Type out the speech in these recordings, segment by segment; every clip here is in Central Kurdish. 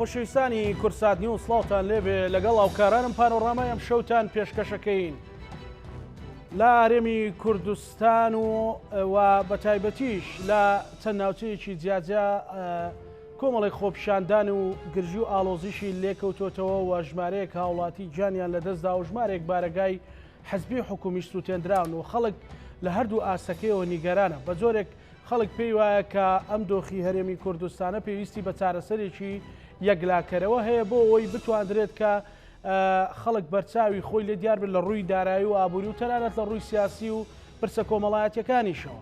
خۆشەویستانی کورسات نیوز سڵاوتان لێبێ لەگەڵ هاوکارانم پانۆڕامای ئەم شەوتان پێشکەشەکەین لە هەرێمی کوردستان و بە تایبەتیش لە چەند ناوچەیەکی جیاجیا کۆمەڵی خۆپیشاندان و گرژی و ئاڵۆزیشی لێکەوتۆتەوە و ژمارەیەک هاوڵاتی جانیان لەدەستدا و ژمارێک بارەگای حەزبی حکومیش سووتێنراون و خەڵک لە هەردوو ئاسەکەیەوە نیگەرانە بە جۆرێک خەڵک پێی وایە کە ئەم دۆخی هەرێمی کوردستانە پێویستی بە چارەسەرێکی یەکلاکەرەوە هەیە بۆ ئەوەی بتواندرێت کە خەڵک بەرچاوی خۆی لێ دیار بێت لە ڕووی دارایی و ئابووری و تەنانەت لە ڕووی سیاسی و پرسە کۆمەڵایەتیەکانیشەوە.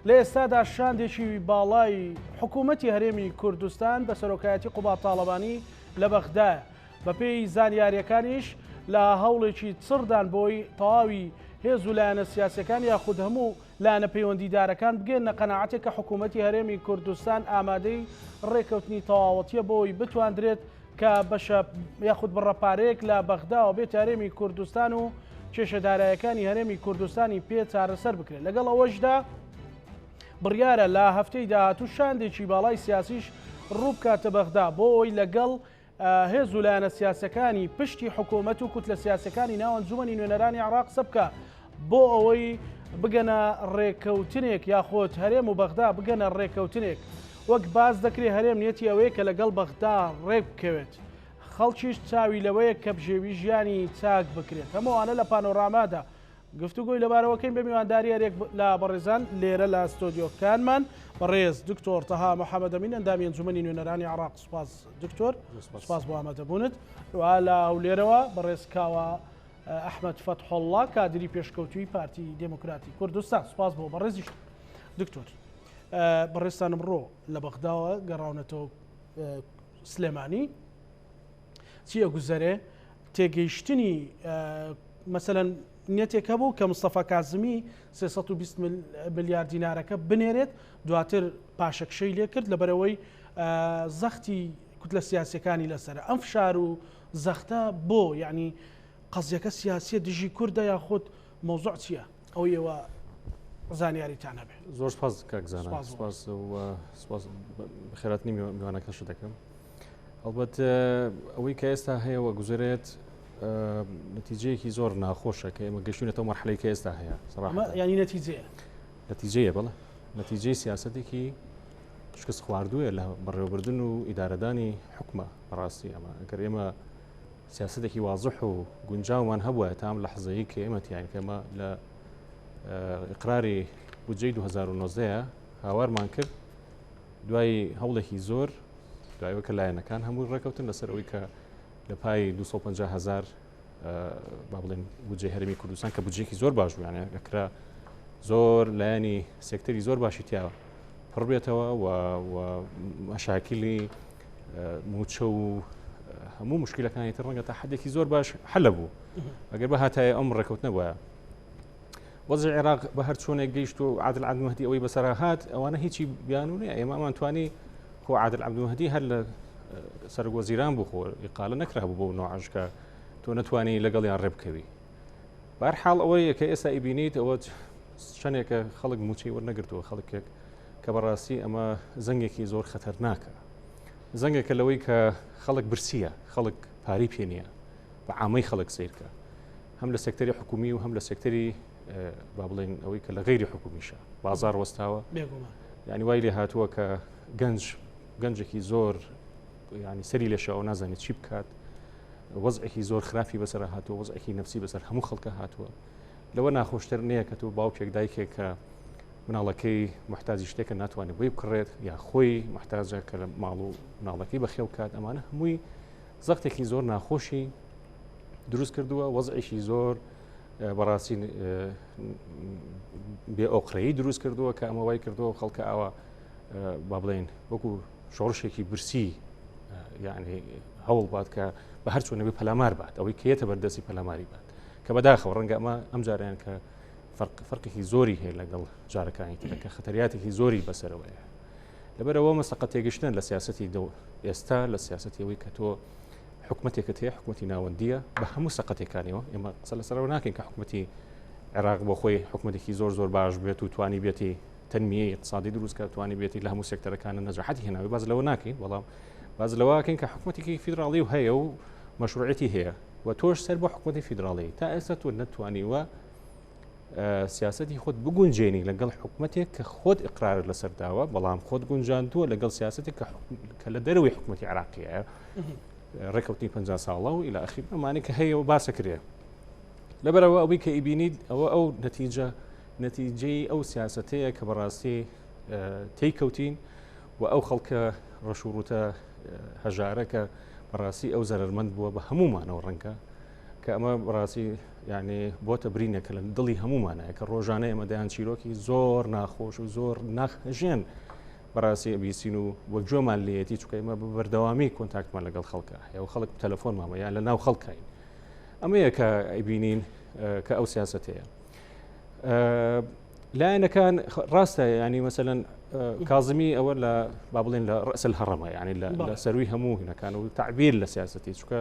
لە ئێستادا شاندێکی باڵای حکوومەتی هەرێمی کوردستان بە سەرۆکایەتی قوبات تاڵەبانی لە بەغدایە بە پێی زانیاریەکانیش لە هەوڵێکی چڕدان بۆی تەواوی هێز و لایەنە سیاسەکان یاخود هەموو لایەنە پەیوەندیدارەکان بگەێنە قەناعەتێک کە حکوومەتی هەرێمی کوردستان ئامادەی ڕێکەوتنی تەواوەتیە بۆی بتواندرێت کە بەشە یاخود بڕەپارەیەک لە بەغداوە بێت هەرێمی کوردستان و کێشەدارایەکانی هەرێمی کوردستانی پێ چارەسەر بکرێت. لەگەڵ ئەوەشدا بڕیارە لە هەفتەی داهاتوو شاندێکی باڵای سیاسیش ڕوو بکاتە بەغدا بۆ ئەوی لەگەڵ هێز و لایەنە سیاسەکانی پشتی حکوومەت و کوتلە سیاسەکانی ناو ئەنجومەنی نوێنەرانی عێراق سەبکە بۆ ئەوەی بگەنە ڕێکەوتنێک یاخۆت هەرێم و بەغدا بگەنە ڕێکەوتنێک وەک باز دەکرێت هەرێم نیەتی ئەوەیە کە لەگەڵ بەغدا ڕێک بکەوێت خەڵکیش چاوی لەوەیە کە بژێوی ژیانی چاک بکرێت. هەمووانە لە پانۆڕامادا گفتوگۆی لەبارەوەکەین بە میوانداری هەرێک لە بەڕێزان لێرە لە ستۆدیۆکانمان بەڕێز دکتۆر تەها محەممەد ئەمین ئەندامی ئەنجومەنی نوێنەرانی عێراق. سوپاس دکتۆر، سوپاس بۆ ئامادەبوونت. لە هەولێرەوە بەڕێز کاوە ئەحمەد فەتحوڵڵا کادری پێشکەوتووی پارتی دموکراتی کوردستان. سوپاس بۆ بەڕێزیش. دکتۆر بەڕێستانم ڕۆ لە بەغداوە گەڕاونەتەوە سلێمانی چیە گوزەرێ تێگەیشتنی مەسەلەن نیەتێکە بوو کە مستەفا کازمی 320 ملیار دینارەکە بنێرێت دواتر پاشەکشەی لێ کرد لەبەرەوەی زەختی کوتلە سیاسەکانی لەسرە ئەم فشار و زەختە بۆ یعنی قەزیەکە سیاسیە دژی کووردە یاخود مۆزوع چییە؟ ئەو ئێوە زانیاریتان هەبێ. زۆر سپاس کاکزانە، سپاس خێراتنی میوانەکەش دەکەم. ئەلبەت ئەوەی کە ئێستا هەیەوە گوزارێت نتیجەیەکی زۆر ناخۆشە کە ئێمە گەشتونێتەوە مەرحلەی کە ئێستا هەیە ینی نەتیجەیە بەڵێ نتیجەی سیاسەتێکی شکست خواردووە لە بەڕێوەبردن و ئیدارەدانی حکومە بەڕاستی ئەمە ئەگەر ئێمە سیاسەتێکی وازح و گونجاومان هەبووە تا ئەم لەحزەیە کە ئێمە تیانکەمە لە ئیقراری بودجەی 2019 هاوارمان کرد دوای هەوڵێکی زۆر دوایەوە کە لایەنەکان هەموو ڕێکەوتن لەسەر ئەوەی کە لە پای 250,000 با بڵێن بودجەی هەرێمی کوردستان کە بودجێکی زۆر باش بوو یانە ئەکرا زۆر لایەنی سێکتەری زۆر باشی تیاوە پڕ بێتەوە و مەشاکیلی موچە و هەموو مشکلەکانی تر ڕەنگە تا حدێکی زۆر باش حەلە بوو ئەگەر بە هاتایە ئەم ڕێکەوتنە بووە. وەزعی عێراق بە هەر چۆنێک گەیشت و عادل عەبدولمەهدی ئەوەی بەسەرا هات ئەوانە هیچی بیان و نییە. ئێمە ئەمان توانی خۆ عادل عەبدولمەهدی هەر لە سەرۆک وەزیران بوو خۆ ئیقالە نەکرا بوو بۆ نۆعەش کە تۆ نەتوانی لەگەڵیان ڕێبکەوی. بەهەرحاڵ ئەوەیە کە ئێستا ئیبینیت ئەوە شتێکە خەڵک موچەی وەرنەگرتووە خەڵکێک کە بەڕاستی ئەمە زەنگێکی زۆر خەتەرناکە. زەنگێکە لەوەی کە خەڵک برسیە، خەڵک پاری پێ نییە بە عامەی خەڵک سیرکە هەم لە سێکتەری حکومی و هەم لە سێکتەری با بڵێن ئەوەی کە لە غەیری حکومیشە بازار وەستاوە یعنی وای لێ هاتووە کە گەنجێکی زۆر ینی سەری لێشە ئەو نازانێت چی بکات وەزعێکی زۆر خراپی بەسەر هاتووە وەزعێکی نەفسی بەسەر هەموو خەڵکە هاتووە. لەوە ناخۆشتر نییە کە تۆ باوکێک دایکێک کە مناڵەکەی محتاجی شتێکە ناتوانێت بۆی بکڕێت یا خۆی محتاجە کە لە ماڵ و مناڵەکەی بەخێو کات ئەمانە هەمووی زەختێکی زۆر ناخۆشی دروست کردووە وەزعێکی زۆر بەڕاستی بێ ئۆقرەیی دروست کردووە کە ئەمە وای کردووە خەڵکە ئاوا با بڵێن وەکو شۆڕشێکی برسی یعنی هەوڵ بات کە بە هەر چۆنەبێ پەلامار بات ئەوەی کێتە بەردەستی پەلاماری بات کە بەداخەوە ڕەنگە ئەمە ئەم جاریان کە فەرقێکی زۆری هەیە لەگەڵ جارەکانی ترە کە خەتەریاتێکی زۆری بەسەرەوەیە. لەبەرەوە مەسەقە تێگەشتن لە سیاسەتی ئێستا لە سیاسەتی ئەوەی کە تۆ حکومەتێکە هەیە حکومەتی ناوەندیە بە هەموو سەقەتێکانیەوە ئێمە قسە لەسەرەوە ناکەین کە حکومەتی عێراق بۆ خۆی حکومەتێکی زۆر زۆر باش بێت و توانی بێتی تەنمیەی اقتصادی دروست کە توانی بێتی لە هەموو سێکتەرەکانە نەجاحەتی هێناوی باز لەوە ناکەین بەڵام باز لەوەکەین کە حکوومەتێکی فیدراڵی و هەیە و مەشروعەتی هەیە و تۆش سەر بۆ حکوومەتی فیدراڵی تا ئێستا تۆ نەتوانیوە سیاسەتی خۆت بگونجێنی لەگەڵ حکوومەتێک کە خۆت ئقرار لەسەر داوە بەڵام خۆت گونجاندووە لەگەڵ سیاسەتی کە لە دەروی حکوومەتی عراقیە ڕێکەوتنی 50 ساڵە و إلى آخر ئەمانەی کە هەیە و باسەکرێ لەبەرەوە ئەوەی کە ئیبینیت ئەو نەتیجەی ئەو سیاسەتەیە کە بەڕاستی تێیکەوتین و ئەو خەڵکە ڕەشوڕوتە هەژارەکە بەڕاستی ئەو زەرمەند بووە بە هەمومانەوە ڕەنگە کە ئەمە بەڕاستی یعنی بۆتە برینەکە لە دڵی هەمومانایە کە ڕۆژانەیە ئەمەدایان چیرۆکی زۆر ناخۆش و زۆر ناخژێن بەڕاستی ئەبیسین و وەک جۆمان لێتی چکە ئمە بەردەوامی کۆنتاکتمان لەگەڵ خەڵکە هەیە و خەڵک تەلەفۆنمامە یان لە ناو خەڵکین ئەمەیە کە ئەیبینین کە ئەو سیاسەتەیە لایەنەکان ڕاستە ینی مەسەلەن کازمی ئەوە لە با بڵێن لە ڕەس الهەڕەمە ینی لە سەروی هەموو هینەکان و تعبیر لە سیاسەتی چکە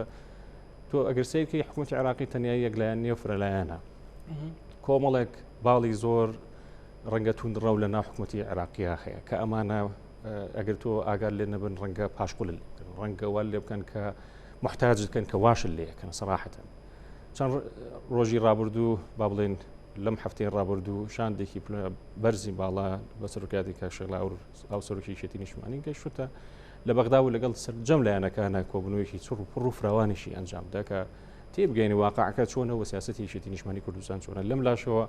تۆ ئەگەر سیرکەی حکوومەتی عراقی تەنیا یەکلایەن نیە و فرەلایەنە کۆمەڵێک باڵی زۆر ڕەنگە توندڕە و لە ناو حکوومەتی عراقیە هەیە کە ئەمانە ئەگەر تۆ ئاگار لێ نەبن ڕەنگە پاشقل ڕەنگە وا لێ بکەن کە محتاج بکەن کە واشل لێەکەن سەراحەتەن چەند ڕۆژی ڕابردوو با بڵێن لەم هەفتەی ڕابردوو شاندێکی بەرزی باڵا بە سەرۆکاتی کاشەڵا ئەو سەرۆکی شێتی نیشتمانی گەیشتە لە بەغدا و لەگەڵ سەرجەم لایەنەکانە کۆبنەوەیکی چڕ و پڕ و فراوانیشی ئەنجام دەکە تێبگەینی واقعەکە چۆنە و سیاسەتی شێتی نیشتمانی کوردستان چۆنە لەم لاشەوە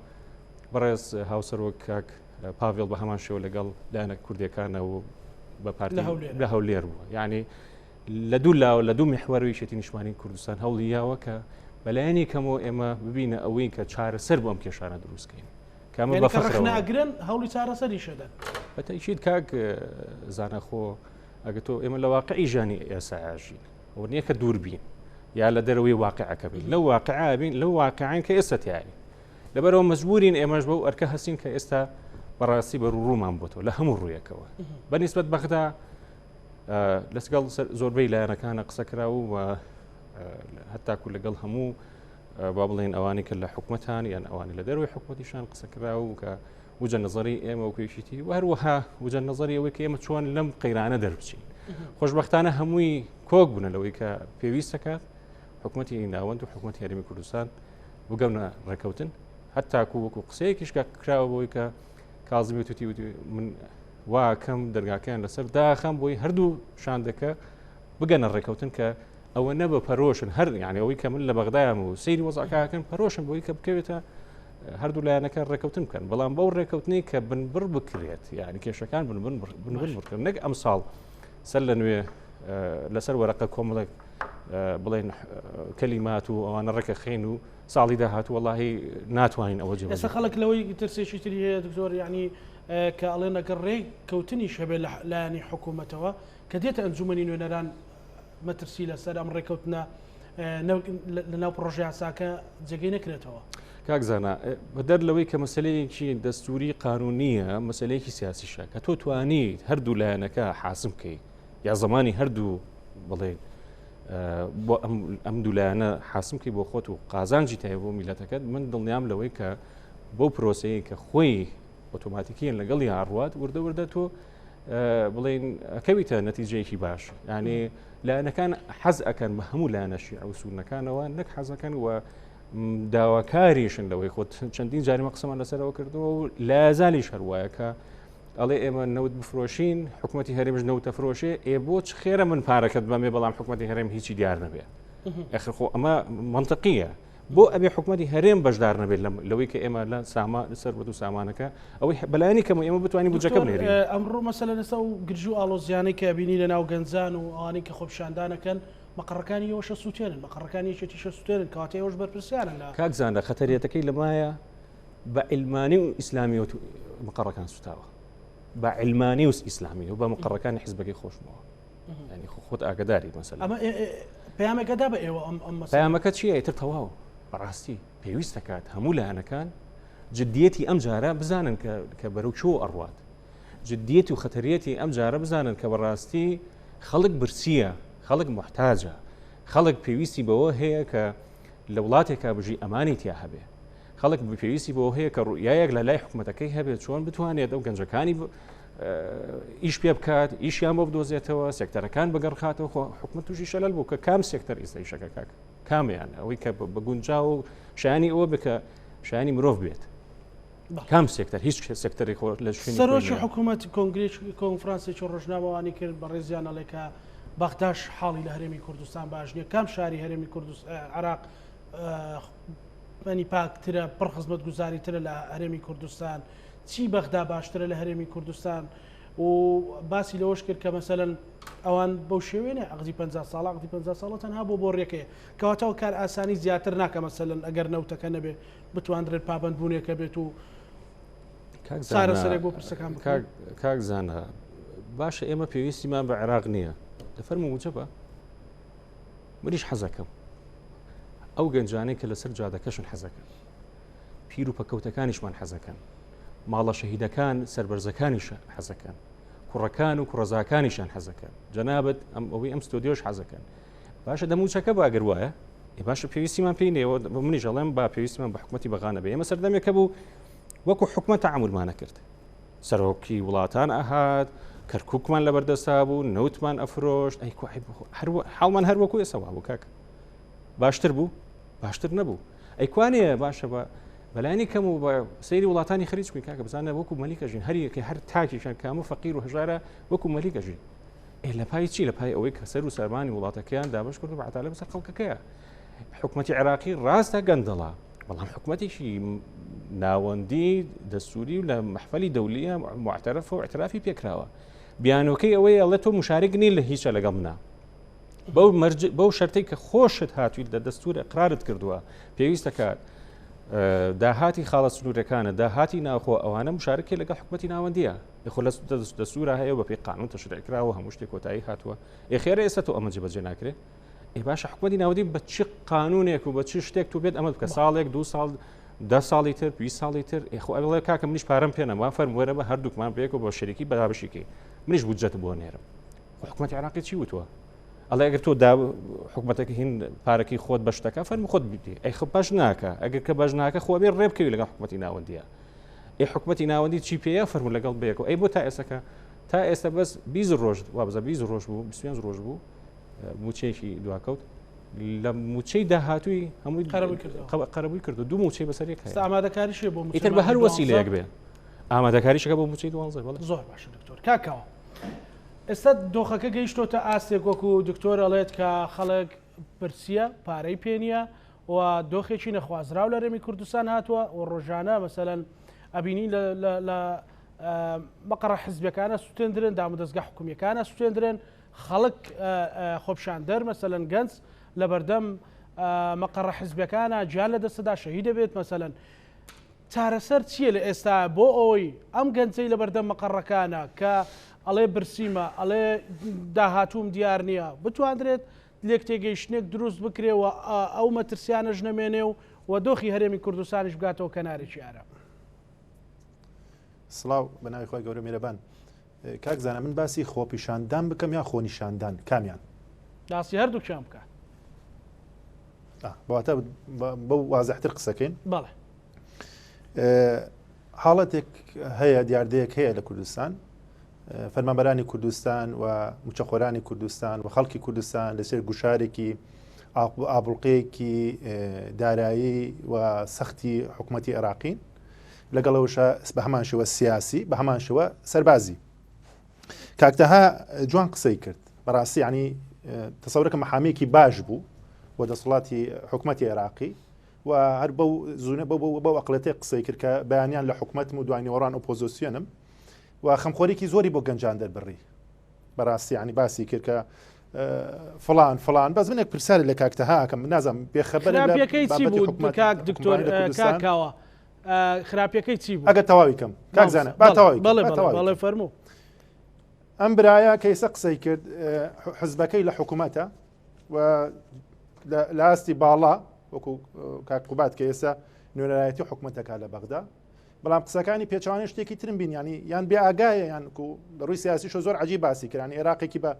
بەڕێز هاوسەرۆک کاک پاڤێڵ بە هەمان شێوە لەگەڵ لایەنە کوردیەکانە و بە پارتی لە هەولێر بووە یعنی لە دوو لاوە لە دوو میحوەروی شێتی نیشتمانی کوردستان هەوڵیاوە کە بەلایەنی کەمەوە ئێمە ببینە ئەوەی کە چارەسەر بۆ ئەم کێشانە دروستکەین کامە بەفەخناگرن هەوڵی چارەسەری شەدەن بەتەکید کاک زانەخۆ ئەگە تۆ ئێمە لە واقعی ژانی ئێساژین ئەو نییە کە دوور بین یا لە دەرەوەی واقعەکە بین لەو واقعا بین لەو واقعین کە ئێستا تیایی لەبەرەوە مەجبورین ئێمەش بەو ئەرکە هەستین کە ئێستا بەڕاستی بەڕوومان بۆتەوە لە هەموو ڕوویەکەوە بەنسبەت بەغدا لەسگەڵ زۆربەی لایەنەکانە قسەکرا و هەتاکو لەگەڵ هەموو با بڵێن ئەوانی کە لە حکوومەتان یان ئەوانی لە دەروی حکوومەتیشان قسەکرا و کە وجە نظری ئێمە و پێشیتی و هەروەها وجە نظری ئەوەی کە ئێمە چۆن لەم قەیرانە دەربچین خۆشبەختانە هەمووی کۆک بوون لەوەی کە پێویستەکات حکوومەتی ناوەند و حکوومەتی هەرێمی کوردستان بگەونە ڕێکەوتن هەتاکو وەکو قسەیەکیش کراوە بۆی کە کازمی توتی من واکەم دەرگاکەیان لەسەر داخەم بۆی هەردوو شاندەکە بگەنە ڕێکەوتن کە ئەوە نەبە پەرۆشن هەر یعنی ئەوەی کە من لە بەغدایام و سەیری وەزعکەکەن پەرۆشن بۆی کە بکەوێتە هەردوو لایەنەکە ڕێکەوتن بکەن بەڵام بەو ڕێکەوتنی کە بنبڕ بکرێت یعنی کێشەکان بنبڕکردن نەک ئەمساڵ سەر لە نوێ لەسەر وەرەقە کۆمەڵێک بڵێن کەلیمات و ئەوانە ڕێکە خێن و ساڵی داهات وەڵاهی ناتوانین ئەوە جێ ئێستا خەڵک لەوەی ترسێکی تری هەیە دکتۆر یعنی کە ئەڵێنەکە ڕێککەوتنی شەبێ لە لایەنی حکوومەتەوە کە دێتە ئەنجومەنی نوێنەران مەترسی لەسەر ئەم ڕێککەوتنە لەناو پرۆژه یاساکە جێگەی نەکرێتەوە کاکزانە بەدەر لەوەی کە مەسلەیەکی دەستوری قانونیە مەسلەیەکی سیاسیشە کە تۆ توانیت هەردوو لایەنەکە حاسم بکەی یا زمانی هەردوو بڵێ بۆ ئەم دوولایەنە حاسم بکەی بۆ خۆت و قازانجی تایە بۆ میلەتەکەت من دڵنیام لەوەی کە بۆ پرۆسەیە کە خۆی ئۆتۆماتیکیان لەگەڵ یاڕوات وردە تۆ بڵێن ئەکەویتە نەتیجەیەکی باش یعنی لایەنەکان حەز ئەکەن بە هەموو لایەنەشی ئەو سوورنەکانەوە نەک حەزەکەن و داواکاریشن لەوەی خۆت چەندین جاریمە قسەمان لەسەرەوە کردەوە و لازالیش هەروایە کە ئەڵێ ئێمە نەوت بفرۆشین حکوومەتی هەرێمش نەوت تەفرۆشێ بۆ چ خێرە من پارەکەت بەمێ بەڵام حکوومەتی هەرێم هیچی دیار نەبێ ئەخر خۆ ئەمە منطقیە بۆ ئەبێ حکوومەتی هەرێم بەشدار نەبێت لەوەی کە ئێمە لە سەر بەدو سامانەکە ئەوەی بەلایانی کەم ئێمە بتوانین بودجەکە بنێرین ئەمڕۆ مەسەلە لەسەر و گرژ و ئاڵۆزیانەی کە بینی لە ناو گەنجان و ئەوانەی کە خۆپیشاندانەکەن مەقڕەکانی ئەوەشە سووتێنن مەقڕەکانی یەکێتیشە سووتێنن کەواتە ئەوەش بەرپرسیارن لە کاکزانە خەتەرێتەکەی لەمایە بە عیلمانی و ئیسلامی و مەقڕەکان سوتاوە بە عیلمانی و ئیسلامی و بە مەقڕەکانی حیزبەکەی خۆشمەوە ینی خۆت ئاگداری مەسەلا ئەمە پەیامێکەدا بە ئێوە ئەم پەیامەکە چییە ئیتر تەواو بەڕاستی پێویست دەکات هەموو لایەنەکان جددیەتی ئەم جارە بزانن کە بەرەو چۆ ئەڕوات جددیەتی و خەتەریەتی ئەم جارە بزانن کە بەڕاستی خەڵک برسیە خەڵک محتاجە خەڵک پێویستی بەوە هەیە کە لە وڵاتێکا بژی ئەمانی تیا هەبێ خەڵک پێویستی بەوە هەیە کە ڕوئایەک لە لای حکوومەتەکەی هەبێت چۆن بتوانێت ئەو گەنجەکانی ئیش پێ بکات ئیشیان بۆ بدۆزێتەوە سێکتەرەکان بەگەڕخاتەوە حکومت توشی شەلەل بوو کە کام سێکتەر ئیستا ئیشەکە کاک کامیان ئەوەی کە بە گونجاو و شایانی ئەوە بکە شایانی مرۆڤ بێت کام سێکتەر هیچ سێکتەری خۆ لە سەرۆکی حکوومەت کۆنگرێک کۆنفرانسێکی ڕۆژنامەوانی کرد بە ڕێزیان ئەڵێکە بەغداش حاڵی لە هەرێمی کوردستان باش نییە کام شاری هەرێمی عراق بەنی پاکترە پڕ خزمەت گوزاریترە لە هەرێمی کوردستان چی بەغدا باشترە لە هەرێمی کوردستان و باسی لەوەش کرد کە مەسەلەن ئەوان بەو شێوێنێ عقدی 50 ساڵ عقدی 50 ساڵە تەنها بۆ ڕێکەیە کەواتەوە کار ئاسانی زیاتر ناکە مەسەلەن ئەگەر نەوتەکە نەبێ بتوانرێت پابەندبوونێکە بێت و سارەسەرێک بۆ پرسەکان کاک زانە باشە ئێمە پێویستیمان بە عێراق نییە لە فەرمو موجبە مریش حەزەکەم ئەو گەنجانەی کە لەسەر جادەکەشن حەزەکەن پیر و پەکەوتەکانیشمان حەزەکەن ماڵە شەهیدەکان سربەرزەکانیش حەزەکەن کوڕەکان و کوڕەزاکانیشان حەزەکەن جەنابەت ئەوەی ئەم ستۆدیۆش حەزەکەن باشە دەموچەکە باگەر وایە باشە پێویستیمان پێی نێەوە منیش ئەڵێم با پێویستمان بە حکومەتی بەغانە بێ ئێمە سەردەمێکە بوو وەکو حکومەت تەعامولمانە کرد سەرۆکی وڵاتان ئەهات کەرکووکمان لەبەردەستا بوو نەوتمان ئەفرۆشت حاڵمان هەروەکو ئێسەوا بوو کاکە باشتر بوو باشتر نەبوو ئەیکوانەیە باشە بە بەلایانی کەم و بە سەیری وڵاتانی خەریج بووین کاکە بزانە وەکو مەلیکەژین هەریەکە هەر تاکیشان کامە فەقیر و هەژارە وەکو مەلیکەژین لە پای چی لە پای ئەوەی کە سەر و سەرمانی وڵاتەکەیان دابش کرد و بەعتالە بەسەر خەڵکەکەیە حکومەتی عێراقی ڕاستە گەندەڵا بەڵام حکومەتێکی ناوەندی دەستوری و لە محفەلی دەولیە معتەرەف و اعترافی پێکراوە بیانۆکەی ئەوەی ئەڵێ تۆ مشارک نین لە هیچە لەگەڵ منە بەو شەرتەی کە خۆشت هاتوویت لە دەستور ئەقرارت کردووە پێویستە کات داهاتی خاڵە سنوورەکانە داهاتی ناوخۆ ئەوانە مشارکێ لەگەڵ حکومەتی ناوەندیە خۆ لە دەستورە هەیە بە پێی قانون تەشریعکراوە هەموو شتێک کۆتایی هاتووە خێرە ئێستا تۆ ئەمە جێبەجێ ناکرێت باشە حکومەتی ناوەندی بە چی قانونێک و بە چی شتێک تو بێت ئەمە بکە ساڵێک 2 ساڵ 10 ساڵی تر 20 ساڵی تر خۆ ئەوڵێ کاکە منیش پارەم پێ نەما فەرموەرە بە هەردووکمان بەیەک و بە شەریکی بەدابشیکەی منیش بودجەت بۆ نێرم حکومەتی عێراقی چی وتووە ئەڵێ ئەگەر تۆ حکومەتەکە هین پارەکەی خۆت بە شتەکە فەرمو خۆت بیتی ئەی خۆ باش ناکە ئەگەر کە باش ناکە خۆ بێ ڕێبکەوی لەگەڵ حکومەتی ناوەندیە حکومەتی ناوەندی چی پێەیە فەرمو لەگەڵ بەیەکەوە ئەی بۆ تا ئێسەکە تا ئێستا بەس 20 ڕۆژ وابزە 20 ڕۆژ بوو 25 ڕۆژ بوو موچەیەکی دواکەوت لە موچەی داهاتووی هەمووی قەرەبووی کردو دوو موچەی بەسەر یەک ئامادەکاریش بۆ ئیتر بە هەر وەسیلەیەک بێ ئامادەکاریشەکە بۆ موچەی 12 زۆر باشە دکتۆر کاکەوە ئێستا دۆخەکە گەیشتۆتە ئاستێک وەکو دکتۆر ئەڵێت کە خەڵک پرسیە پارەی پێنیە و دۆخێکی نەخوازراو لە هەرێمی کوردستان هاتووە و ڕۆژانە مەسەلەن ئەبینی لە مەقڕە حزبەکانە سوتێندرن دامودەستگا حکومیەکانە سوتێندرن خەڵک خۆپشاندەر مەسەلەن گەنج لە بەردەم مەقڕە حزبەکانە گیان لە دەستەدا شەهید دەبێت مەسەلەن چارەسەر چییە لە ئێستا بۆ ئەوەی ئەم گەنجەی لە بەردەم مەقڕەکانە کە ئەڵێ برسیمە ئەڵێ داهاتووم دیار نییە بتوانرێت لێک تێگەیشتێک دروست بکرێەوە ئەو مەترسیانەش نەمێنێ و دۆخی هەرێمی کوردستانیش بگاتەوە کەنارێکی ئارە سڵاو بەناوی خۆی گەورە میرەبان کاک زانە من باسی خۆپیشاندان بکەم یا خۆنیشاندان کامیان داسی هەردووکیان بکە بەواتە بەو وازەحتر قسەکەین بەڵێ حاڵەتێک هەیە دیاردەیەک هەیە لە کوردستان فەرمانبەرانی کوردستان و موچەخۆرانی کوردستان و خەڵکی کوردستان لەسەر گوشارێکی ئابڵقەیەکی دارایی و سەختی حکومەتی عێراقین لەگەڵەوەشە بە هەمان شێوە سیاسی بە هەمان شێوە سەربازی کاکتەها جوان قسەی کرد بەڕاستی ینی تەسەورەکە مەحامەیەکی باش بوو و دەسەڵاتی حکومەتی عێراقی و هەر بەو زوونە بەو ئەقلەتەی قسەی کرد کە بەیانیان لە حکومەتم و دوانیوەڕان ئۆپۆزیسیۆنم و خەمخۆرێکی زۆری بۆ گەنجان دەربڕی بەڕاستی ینی باسی کرد کە فلان بەس منێک پرسیارە لە کاکتەها کەم نازانم بێخەبەر خراپیەکەی چی بوو کاک دکتۆر کاکاوە خراپیەکەی چی بوو ئەگەر تەواوی کەم کاک زانە با تەواوی بەڵێ فەرموو ئەم برایە کەیسە قسەی کرد حزبەکەی لە حکوومەتە و لە ئاستی باڵا وەکو کاک قوبات کە ئێستا نوێنەرایەتی حکوومەتەکە لە بەغدا بەڵام قسەکانی پێچوانێ شتێکی ترم بین ینی یان بێ ئاگایە یان لە ڕووی سیاسیشە زۆر عەجیب باسی کردانی عێراقێکی بە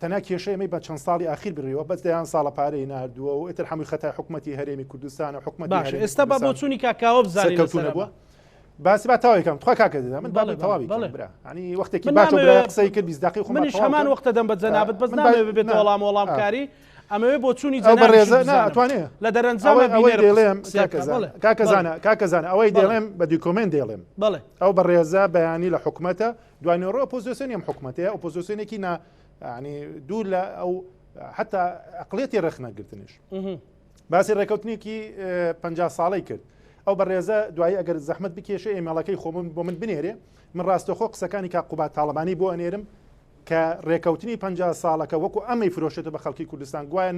تەنیا کێشەیەمەی بە چەند ساڵی ئاخیر بڕیەوە بەس دەیان ساڵە پارەی نردووە و ئێتر هەمووی خەتای حکوومەتی هەرێمی کوردستان و حکوومەت باش ئێستا بە بۆ چوونی کاکاوە بزانین سەرکەوتوونە بووە باسی با تاویکەم تخوا کاکە دەدا من بەڵێ، تەواوی بەڵێ. برا ینی وەختێکی من باش نامەوێت- برا قسەی کرد 20 دقیقە خۆم منیش هەمان وەختە دەم بە جەنابەت بەس من نامەوێت بێت نا. وەڵام وەڵامکاری ئەمەوێ بۆ چوونی ئەو بەڕێزە جەنابی ناتوانێ لە دەرەنجامە ئەوەی دێڵێم بڵێ. کاکەزانە ئەوەی بەڵێ. دێڵێم بە دیکۆمنت دێڵێم بڵێ ئەو بەڕێزە بەیانی لە حکوومەتە دوانێڕۆ ئۆپۆزیسیۆنی ئەم حکوومەتەیە ئۆپۆزیسیۆنێکی ینی دوور لە ئەو حتا عقلێتی ڕخ نەگرتنش باسی ڕێکەوتنێکی 50 ساڵی کرد ئەو بەڕێزە دوایی ئەگەر زەحمت بکێشە ئێمەڵەکەی خۆمن بۆ من بنێرێ من ڕاستەخۆ قسەکانی کا قوبات تاڵبانی بۆ ئەنێرم کە ڕێکەوتنی 50 ساڵەکە وەکو ئەمەی فرۆشێتە بە خەڵکی کوردستان گوایە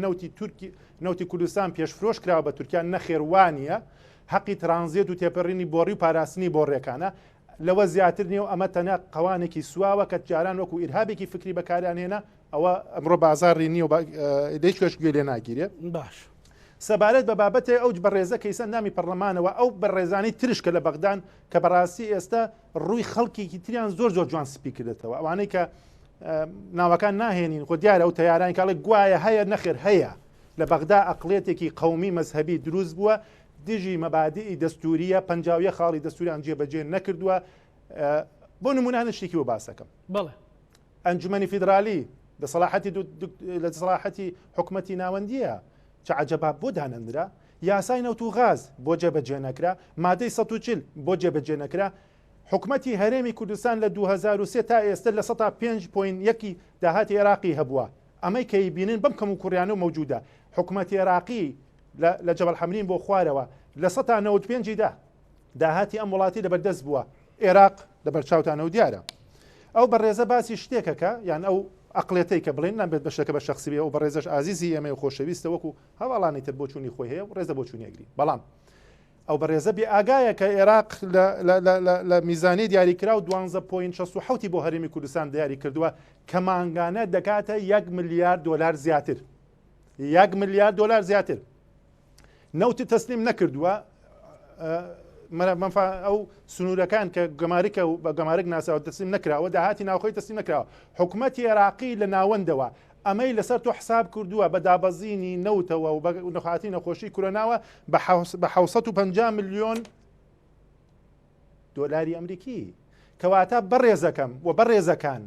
نەوتی کوردستان پێشفرۆش کراوە بە تورکیان نەخێوانیە حەقی ترانزیت و تێپەڕینی بۆڕی و پاراستنی بۆ ڕێکانە لەوە زیاتر نیە و ئەمە تەنیا قوانێکی سواوە کە جاران وەکو ئیرهابێکی فکری بەکاریان هێنا ئەوە ئەمڕۆ بازاری نیە و دەیچێش گوێ لێ ناگیرێ باش سەبارەت بە بابەتێ ئەو بەڕێزە کەیسە نامی پەرلەمانەوە ئەو بەڕێزانی ترشکە لە بەغدان کە بەڕاستی ئێستا ڕووی خەڵکێکی تریان زۆر جوان سپی کردێتەوە ئەوانەی کە ناوەکان ناهێنین خۆ دیارە ئەو تەیاران کاڵێک گوایە هەیە نەخێر هەیە لە بەغدا ئەقلێتێکی قەومی مەزهبی دروست بووە دژی مەبادی دەستوریە پەنجاویە خاڵی دەستوریان جێبەجێ نەکردووە بۆ نمونانە شتێکی بۆ باسەکەم بڵێ ئەنجومەنی فیدرالی لە دەسەڵاحەتی حکومەتی ناوەندیە چ عجەبا بۆ دانەندرا یاسای نەوت و غاز بۆ جێبەجێ نەکرا مادەی 140 بۆ جێبەجێ نەکرا حکومەتی هەرێمی کوردستان لە 2023 تا ئێستا لە 5.1 داهاتی عێراقی هەبووە ئەمەی کەی بینن بەم کەم و کوڕیانە و مەوجودە حکومەتی عێراقی لە جەبەل حەمرین بۆ خوارەوە لە 95 داهاتی ئەم وڵاتی لەبەردەست بووە عێراق لەبەرچاوتانە و دیارە ئەو بەڕێزە باسی شتێکەکە یان ئەو ئەقلێتەی کە بڵێن نابێت بەشەکە بە شخصی ئەو بەڕێزەش ئازیزی ئەمە خۆشەویستە وەکو هەواڵانی تر بۆ چوونی خۆی هەیە و ڕێزە بۆ چوونیەگری بەڵام ئەو بەڕێزە بێ ئاگایە کە عێراق لە میزانی دیاریکرا و 12.67 بۆ هەرێمی کوردستان دیاری کردووە کە مانگانە دەکاتە 1 ملیارد دلار زیاتر 1 ملیارد دلار زیاتر نەوتی تەسلیم نەکردووە ئەو سنوورەکان کە گەماریکە و بە گەمارک ناساوە تەسلیم نەکراوە داهاتی ناوخۆی تەسلیم نەکراوە حکوومەتی عێراقی لە ناوەندەوە ئەمەی لەسەر تۆ حساب کردووە بە دابەزینی نەوتەوە و نەخواتی نەخۆشی کورۆناوە بە 650 ملیۆن دۆلاری ئەمریکی کەواتە بەڕێزەکەم و بەڕێزەکان